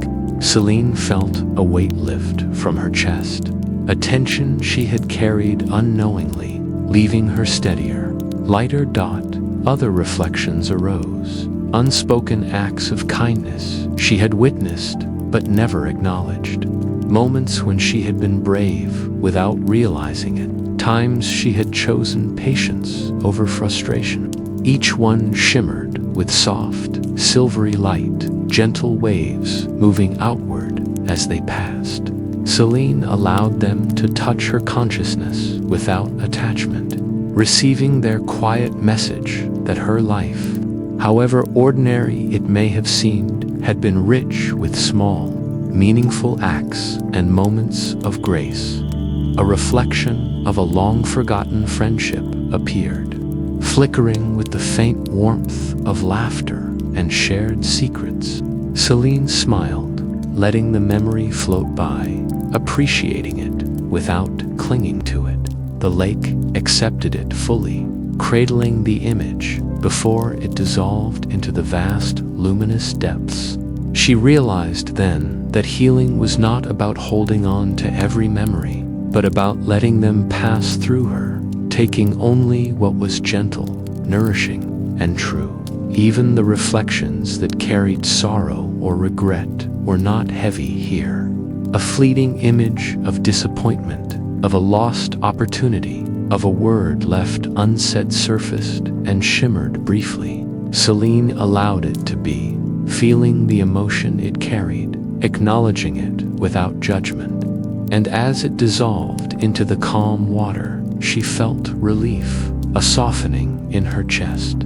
Selene felt a weight lift from her chest, a tension she had carried unknowingly, leaving her steadier. Lighter dot, other reflections arose, unspoken acts of kindness she had witnessed but never acknowledged. Moments when she had been brave without realizing it, times she had chosen patience over frustration. Each one shimmered with soft, silvery light, gentle waves moving outward as they passed. Selene allowed them to touch her consciousness without attachment, receiving their quiet message that her life, however ordinary it may have seemed, had been rich with small, meaningful acts and moments of grace. A reflection of a long-forgotten friendship appeared, flickering with the faint warmth of laughter and shared secrets. Selene smiled, letting the memory float by, appreciating it without clinging to it. The lake accepted it fully, cradling the image before it dissolved into the vast, luminous depths. She realized then that healing was not about holding on to every memory, but about letting them pass through her, taking only what was gentle, nourishing, and true. Even the reflections that carried sorrow or regret were not heavy here. A fleeting image of disappointment, of a lost opportunity, of a word left unsaid surfaced and shimmered briefly. Selene allowed it to be, feeling the emotion it carried, acknowledging it without judgment. And as it dissolved into the calm water, she felt relief, a softening in her chest,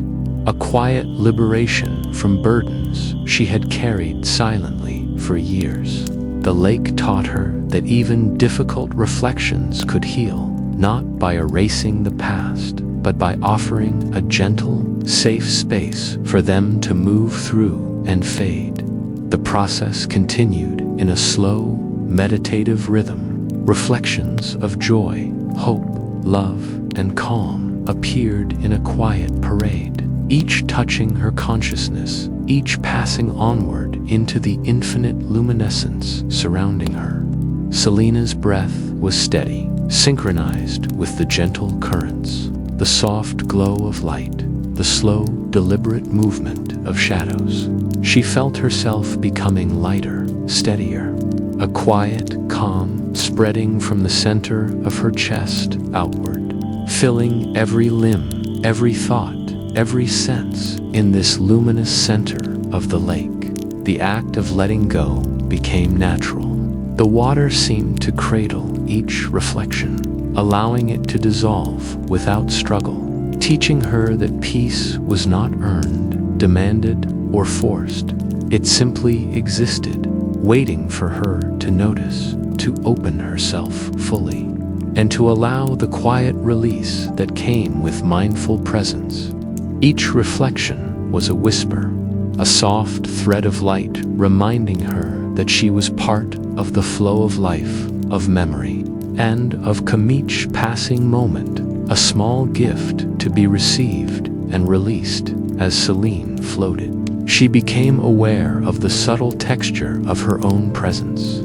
a quiet liberation from burdens she had carried silently for years. The lake taught her that even difficult reflections could heal, not by erasing the past, but by offering a gentle, safe space for them to move through and fade. The process continued in a slow, meditative rhythm. Reflections of joy, hope, love, and calm appeared in a quiet parade, each touching her consciousness, each passing onward into the infinite luminescence surrounding her. Selene's breath was steady, synchronized with the gentle currents, the soft glow of light, the slow, deliberate movement of shadows. She felt herself becoming lighter, steadier, a quiet calm spreading from the center of her chest outward, filling every limb, every thought, every sense in this luminous center of the lake. The act of letting go became natural. The water seemed to cradle each reflection, allowing it to dissolve without struggle, teaching her that peace was not earned, demanded, or forced. It simply existed, waiting for her to notice, to open herself fully, and to allow the quiet release that came with mindful presence. Each reflection was a whisper, a soft thread of light reminding her that she was part of the flow of life, of memory, and of each passing moment, a small gift to be received and released. As Selene floated, she became aware of the subtle texture of her own presence.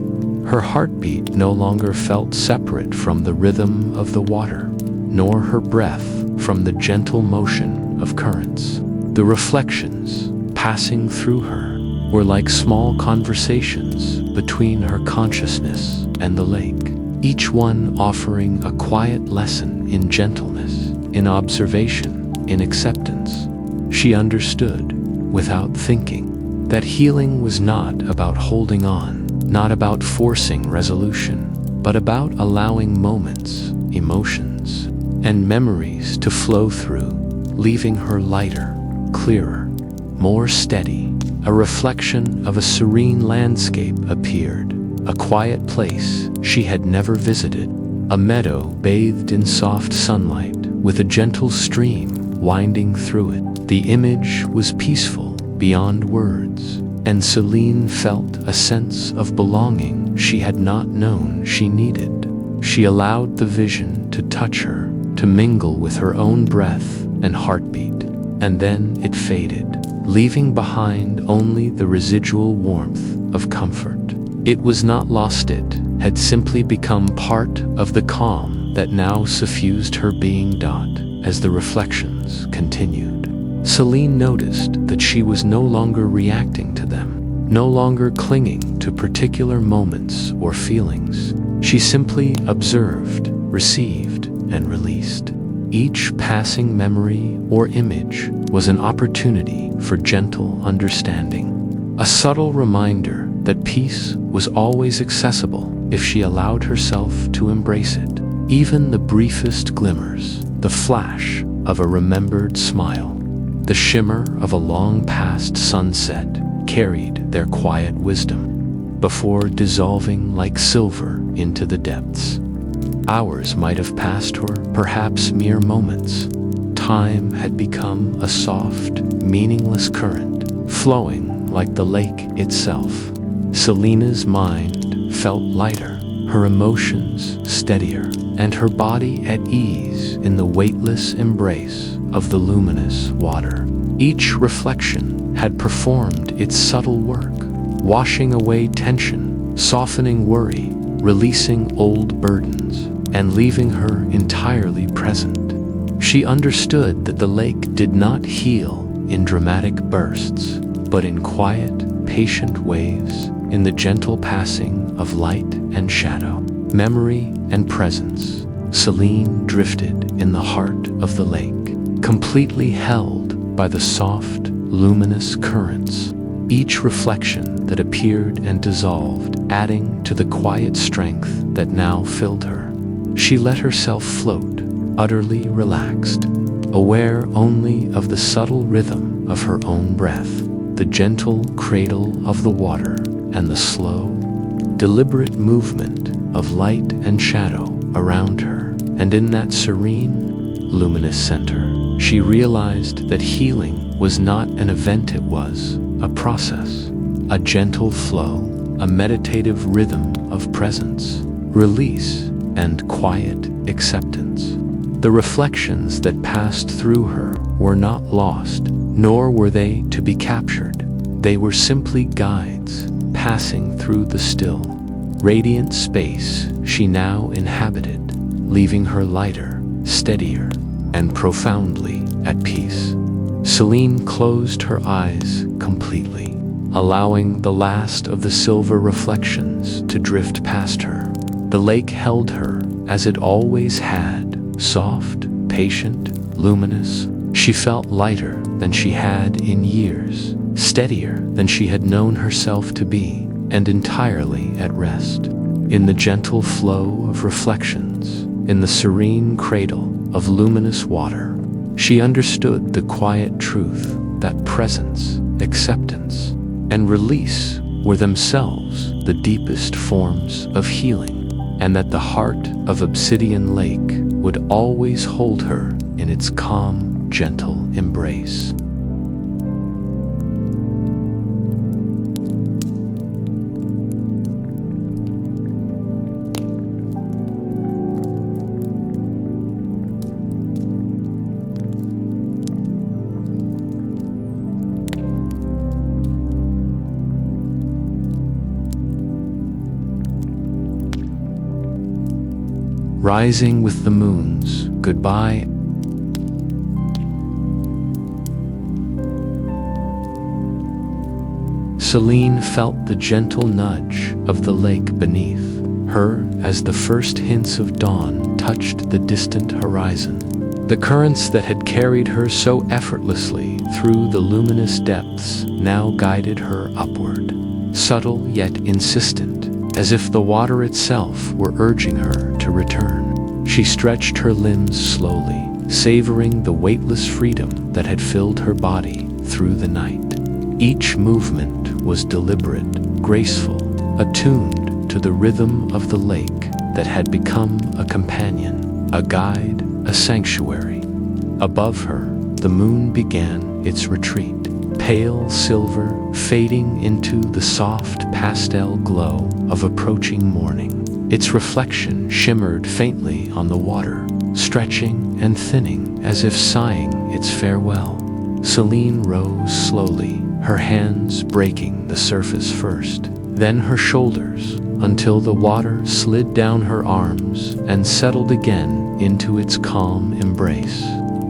Her heartbeat no longer felt separate from the rhythm of the water, nor her breath from the gentle motion of currents. The reflections passing through her were like small conversations between her consciousness and the lake, each one offering a quiet lesson in gentleness, in observation, in acceptance. She understood, without thinking, that healing was not about holding on, not about forcing resolution, but about allowing moments, emotions, and memories to flow through, leaving her lighter, clearer, more steady. A reflection of a serene landscape appeared, a quiet place she had never visited, a meadow bathed in soft sunlight with a gentle stream winding through it. The image was peaceful beyond words, and Selene felt a sense of belonging she had not known she needed. She allowed the vision to touch her, to mingle with her own breath and heartbeat, and then it faded, leaving behind only the residual warmth of comfort. It was not lost, it had simply become part of the calm that now suffused her being. As the reflections continued, Selene noticed that she was no longer reacting to them, no longer clinging to particular moments or feelings. She simply observed, received, and released. Each passing memory or image was an opportunity for gentle understanding, a subtle reminder that peace was always accessible if she allowed herself to embrace it. Even the briefest glimmers, the flash of a remembered smile, the shimmer of a long-past sunset, carried their quiet wisdom before dissolving like silver into the depths. Hours might have passed, or perhaps mere moments. Time had become a soft, meaningless current, flowing like the lake itself. Selene's mind felt lighter, her emotions steadier, and her body at ease in the weightless embrace of the luminous water. Each reflection had performed its subtle work, washing away tension, softening worry, releasing old burdens, and leaving her entirely present. She understood that the lake did not heal in dramatic bursts, but in quiet, patient waves, in the gentle passing of light and shadow, memory and presence. Selene drifted in the heart of the lake, completely held by the soft, luminous currents, each reflection that appeared and dissolved, adding to the quiet strength that now filled her. She let herself float, utterly relaxed, aware only of the subtle rhythm of her own breath, the gentle cradle of the water, and the slow, deliberate movement of light and shadow around her. And in that serene, luminous center, she realized that healing was not an event, it was a process, a gentle flow, a meditative rhythm of presence, release, and quiet acceptance. The reflections that passed through her were not lost, nor were they to be captured. They were simply guides, passing through the still, radiant space she now inhabited, leaving her lighter, steadier, and profoundly at peace. Selene closed her eyes completely, allowing the last of the silver reflections to drift past her. The lake held her as it always had, soft, patient, luminous. She felt lighter than she had in years, steadier than she had known herself to be, and entirely at rest. In the gentle flow of reflections, in the serene cradle of luminous water, she understood the quiet truth that presence, acceptance, and release were themselves the deepest forms of healing, and that the heart of Obsidian Lake would always hold her in its calm, gentle embrace. Rising with the moon's goodbye. Selene felt the gentle nudge of the lake beneath her as the first hints of dawn touched the distant horizon. The currents that had carried her so effortlessly through the luminous depths now guided her upward, subtle yet insistent, as if the water itself were urging her to return. She stretched her limbs slowly, savoring the weightless freedom that had filled her body through the night. Each movement was deliberate, graceful, attuned to the rhythm of the lake that had become a companion, a guide, a sanctuary. Above her, the moon began its retreat, pale silver fading into the soft pastel glow of approaching morning. Its reflection shimmered faintly on the water, stretching and thinning as if sighing its farewell. Selene rose slowly, her hands breaking the surface first, then her shoulders, until the water slid down her arms and settled again into its calm embrace.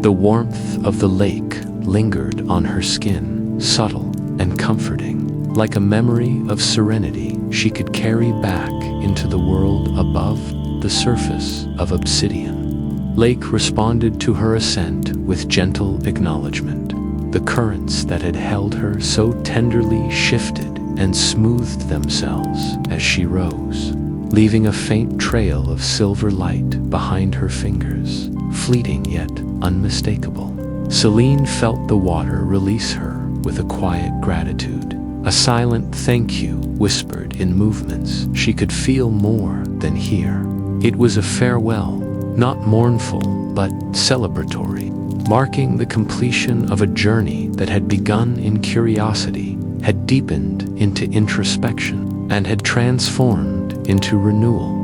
The warmth of the lake lingered on her skin, subtle and comforting, like a memory of serenity she could carry back into the world above the surface of Obsidian. Lake responded to her ascent with gentle acknowledgement. The currents that had held her so tenderly shifted and smoothed themselves as she rose, leaving a faint trail of silver light behind her fingers, fleeting yet unmistakable. Selene felt the water release her with a quiet gratitude, a silent thank you whispered in movements she could feel more than hear. It was a farewell, not mournful but celebratory, marking the completion of a journey that had begun in curiosity, had deepened into introspection, and had transformed into renewal.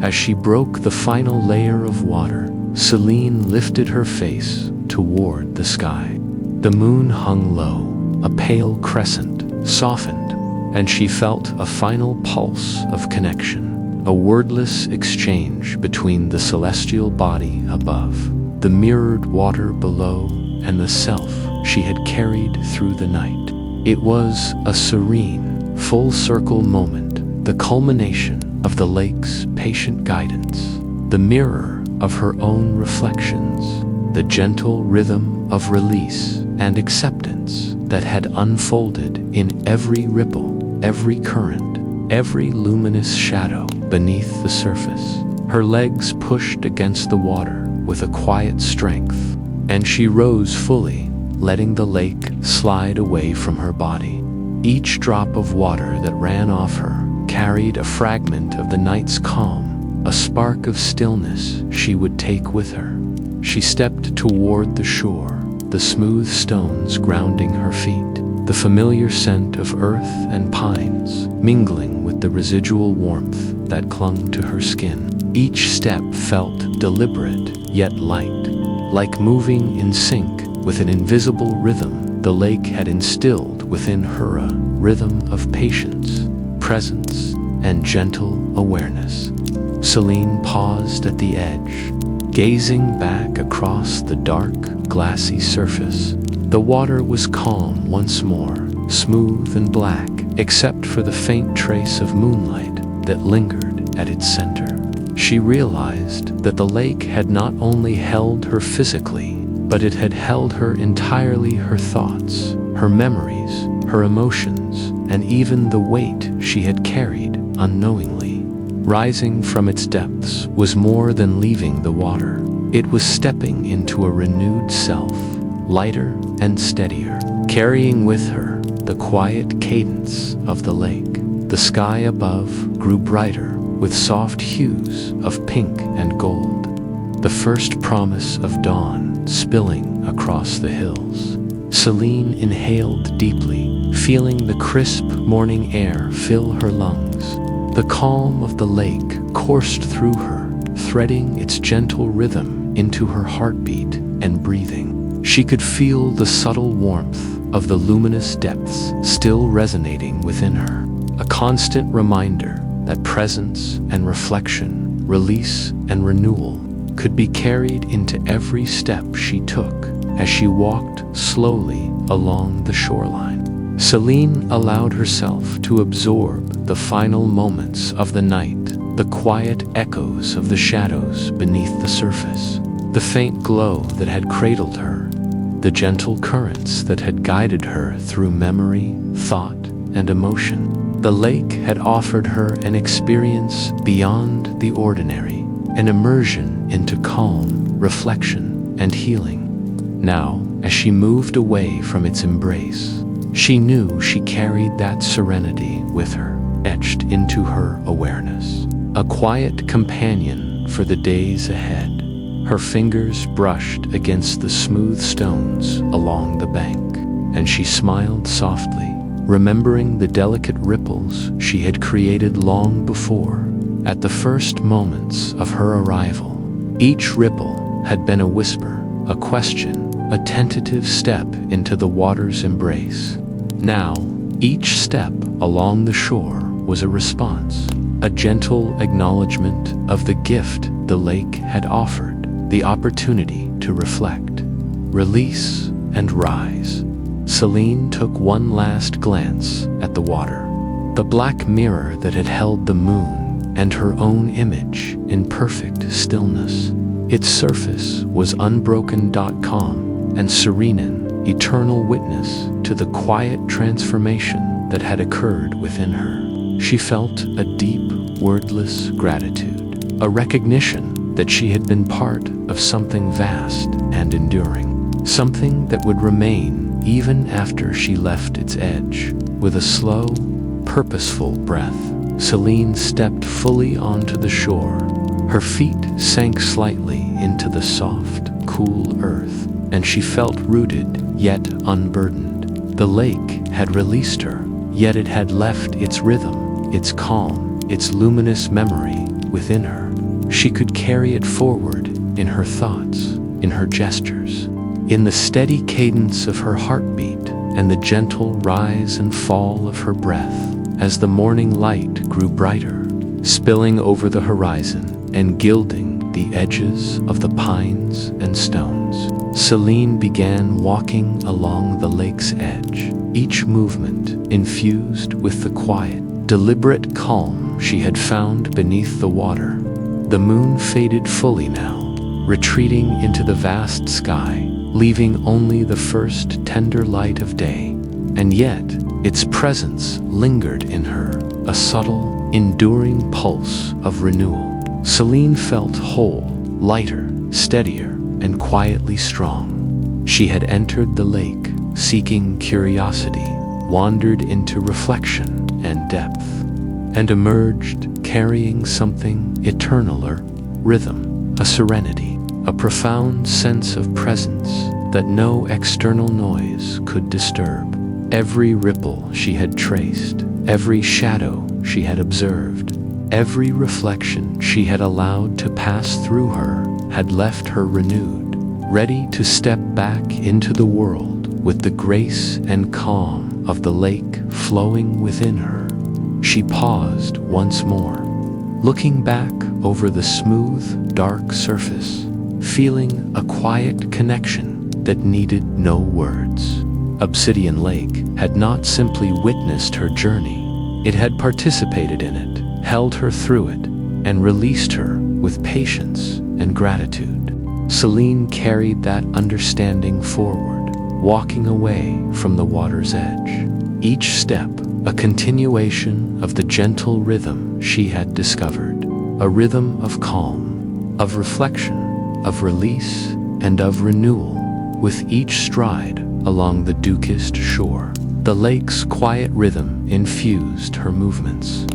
As she broke the final layer of water, Selene lifted her face toward the sky. The moon hung low, a pale crescent, softened and she felt a final pulse of connection, a wordless exchange between the celestial body above, the mirrored water below, and the self she had carried through the night. It was a serene, full-circle moment, the culmination of the lake's patient guidance, the mirror of her own reflections, the gentle rhythm of release and acceptance that had unfolded in every ripple, every current, every luminous shadow beneath the surface. Her legs pushed against the water with a quiet strength, and she rose fully, letting the lake slide away from her body. Each drop of water that ran off her carried a fragment of the night's calm, a spark of stillness she would take with her. She stepped toward the shore, the smooth stones grounding her feet, the familiar scent of earth and pines mingling with the residual warmth that clung to her skin. Each step felt deliberate yet light, like moving in sync with an invisible rhythm the lake had instilled within her, a rhythm of patience, presence, and gentle awareness. Selene paused at the edge, gazing back across the dark, glassy surface. The water was calm once more, smooth and black, except for the faint trace of moonlight that lingered at its center. She realized that the lake had not only held her physically, but it had held her entirely, her thoughts, her memories, her emotions, and even the weight she had carried unknowingly. Rising from its depths was more than leaving the water. It was stepping into a renewed self, lighter and steadier, carrying with her the quiet cadence of the lake. The sky above grew brighter with soft hues of pink and gold, the first promise of dawn spilling across the hills. Selene inhaled deeply, feeling the crisp morning air fill her lungs. The calm of the lake coursed through her, threading its gentle rhythm into her heartbeat and breathing. She could feel the subtle warmth of the luminous depths still resonating within her, a constant reminder that presence and reflection, release and renewal could be carried into every step she took as she walked slowly along the shoreline. Selene allowed herself to absorb the final moments of the night, the quiet echoes of the shadows beneath the surface, the faint glow that had cradled her, the gentle currents that had guided her through memory, thought, and emotion. The lake had offered her an experience beyond the ordinary, an immersion into calm, reflection, and healing. Now, as she moved away from its embrace, she knew she carried that serenity with her, etched into her awareness, a quiet companion for the days ahead. Her fingers brushed against the smooth stones along the bank, and she smiled softly, remembering the delicate ripples she had created long before, at the first moments of her arrival. Each ripple had been a whisper, a question, a tentative step into the water's embrace. Now, each step along the shore was a response, a gentle acknowledgement of the gift the lake had offered, the opportunity to reflect, release, and rise. Selene took one last glance at the water, the black mirror that had held the moon and her own image in perfect stillness. Its surface was unbroken, calm, and serene, eternal witness to the quiet transformation that had occurred within her. She felt a deep, wordless gratitude, a recognition that she had been part of something vast and enduring, something that would remain even after she left its edge. With a slow, purposeful breath, Selene stepped fully onto the shore. Her feet sank slightly into the soft, cool earth, and she felt rooted yet unburdened. The lake had released her, yet it had left its rhythm, its calm, its luminous memory within her. She could carry it forward in her thoughts, in her gestures, in the steady cadence of her heartbeat and the gentle rise and fall of her breath. as the morning light grew brighter, spilling over the horizon and gilding the edges of the pines and stones. Selene began walking along the lake's edge, each movement infused with the quiet, deliberate calm she had found beneath the water. The moon faded fully now, retreating into the vast sky, leaving only the first tender light of day. And yet, its presence lingered in her, a subtle, enduring pulse of renewal. Selene felt whole, lighter, steadier, and quietly strong. She had entered the lake, seeking curiosity, wandered into reflection and depth, and emerged carrying something eternaler, rhythm, a serenity, a profound sense of presence that no external noise could disturb. Every ripple she had traced, every shadow she had observed, every reflection she had allowed to pass through her had left her renewed, ready to step back into the world with the grace and calm of the lake flowing within her. She paused once more, looking back over the smooth, dark surface, feeling a quiet connection that needed no words. Obsidian Lake had not simply witnessed her journey, it had participated in it, held her through it, and released her with patience and gratitude. Selene carried that understanding forward, walking away from the water's edge. Each step, a continuation of the gentle rhythm she had discovered, a rhythm of calm, of reflection, of release, and of renewal. With each stride along the Dukist shore, the lake's quiet rhythm infused her movements,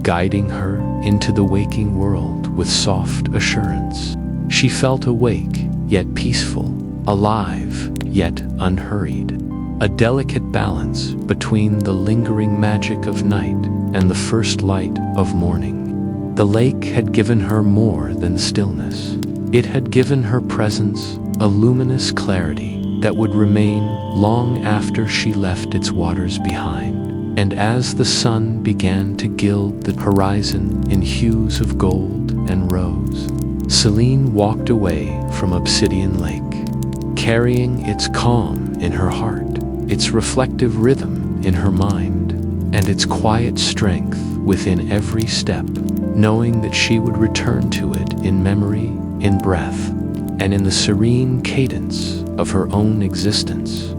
guiding her into the waking world with soft assurance. She felt awake, yet peaceful, alive, yet unhurried, a delicate balance between the lingering magic of night and the first light of morning. The lake had given her more than stillness. It had given her presence, a luminous clarity that would remain long after she left its waters behind. And as the sun began to gild the horizon in hues of gold and rose, Selene walked away from Obsidian Lake, carrying its calm in her heart, its reflective rhythm in her mind, and its quiet strength within every step, knowing that she would return to it in memory, in breath, and in the serene cadence of her own existence.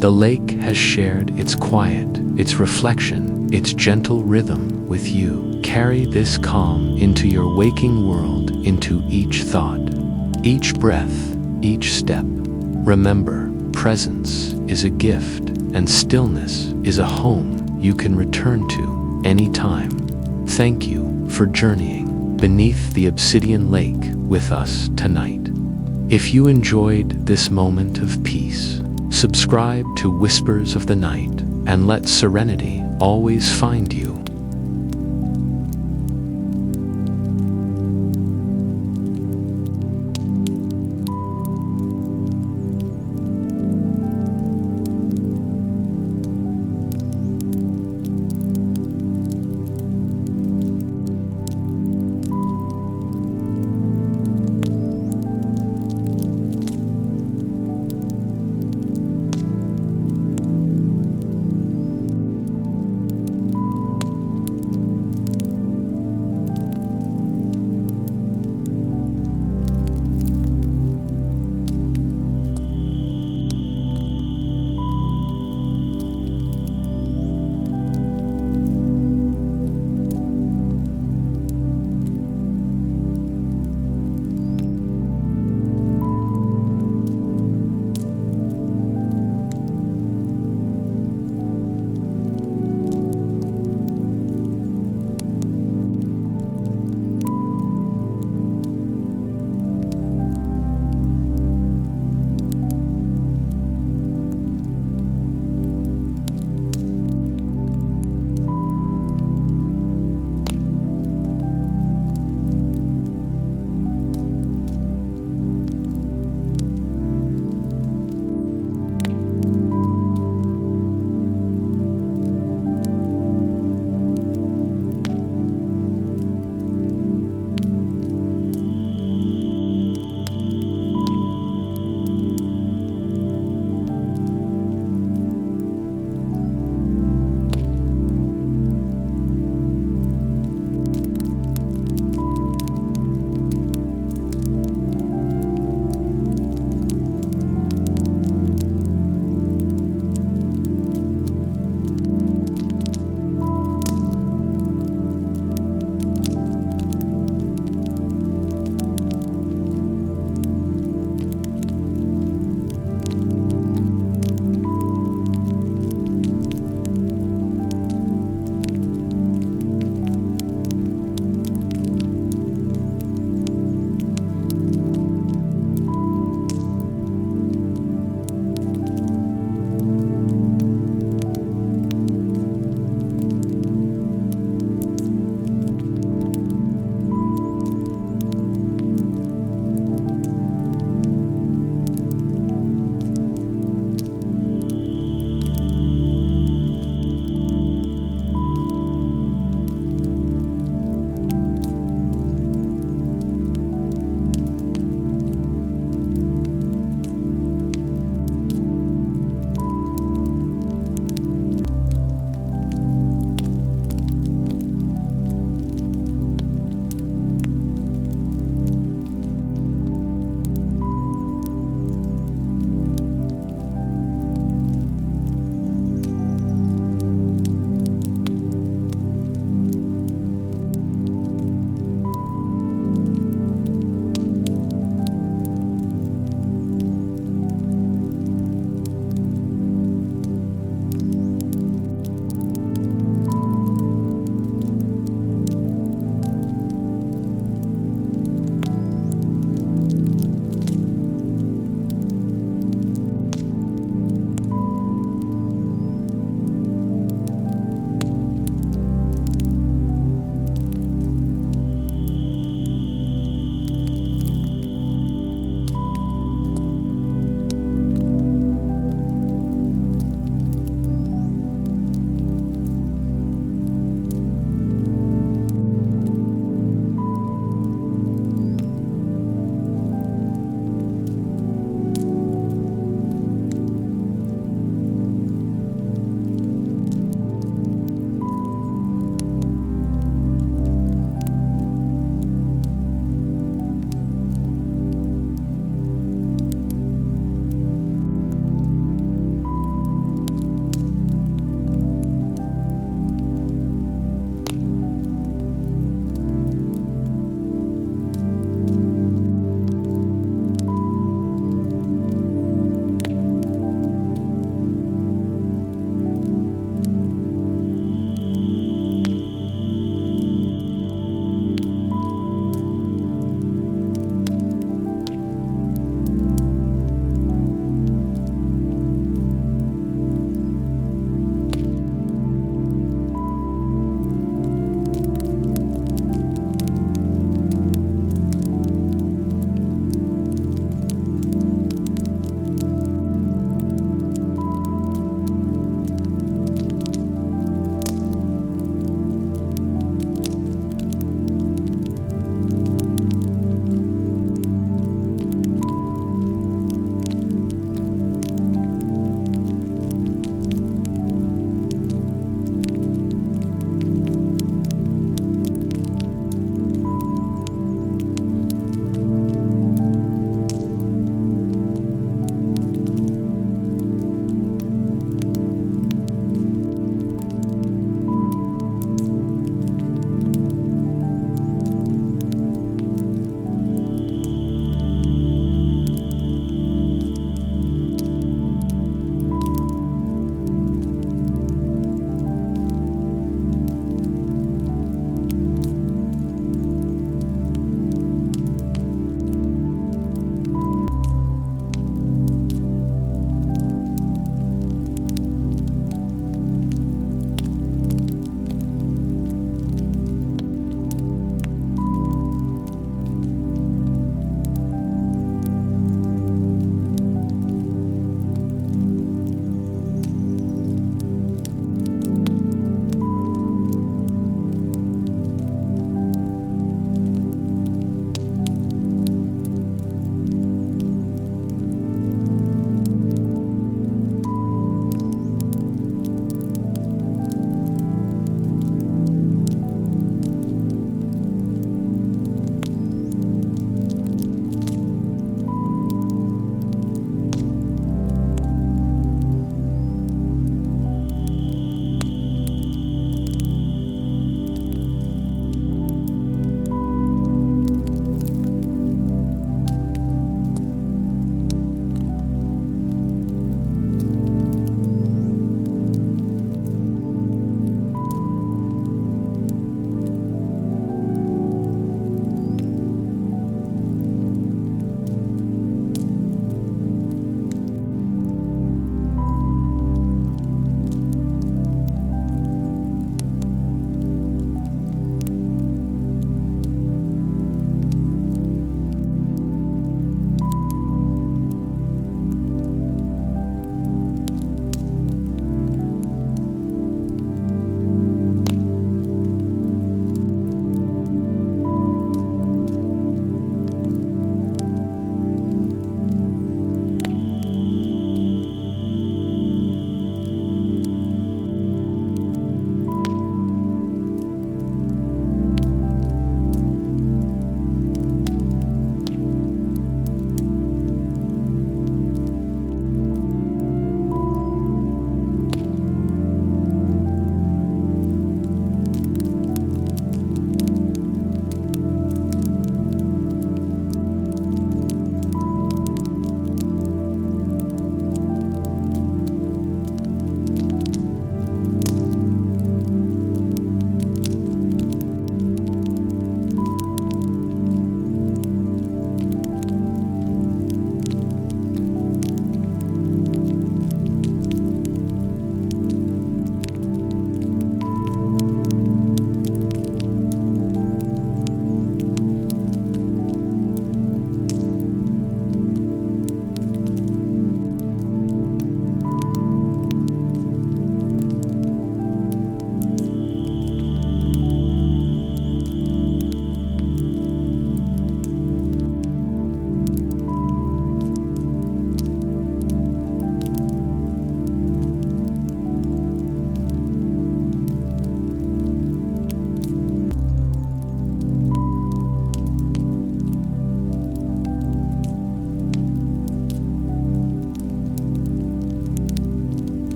The lake has shared its quiet, its reflection, its gentle rhythm with you. Carry this calm into your waking world, into each thought, each breath, each step. Remember, presence is a gift, and stillness is a home you can return to anytime. Thank you for journeying beneath the Obsidian Lake with us tonight. If you enjoyed this moment of peace, subscribe to Whispers of the Night and let serenity always find you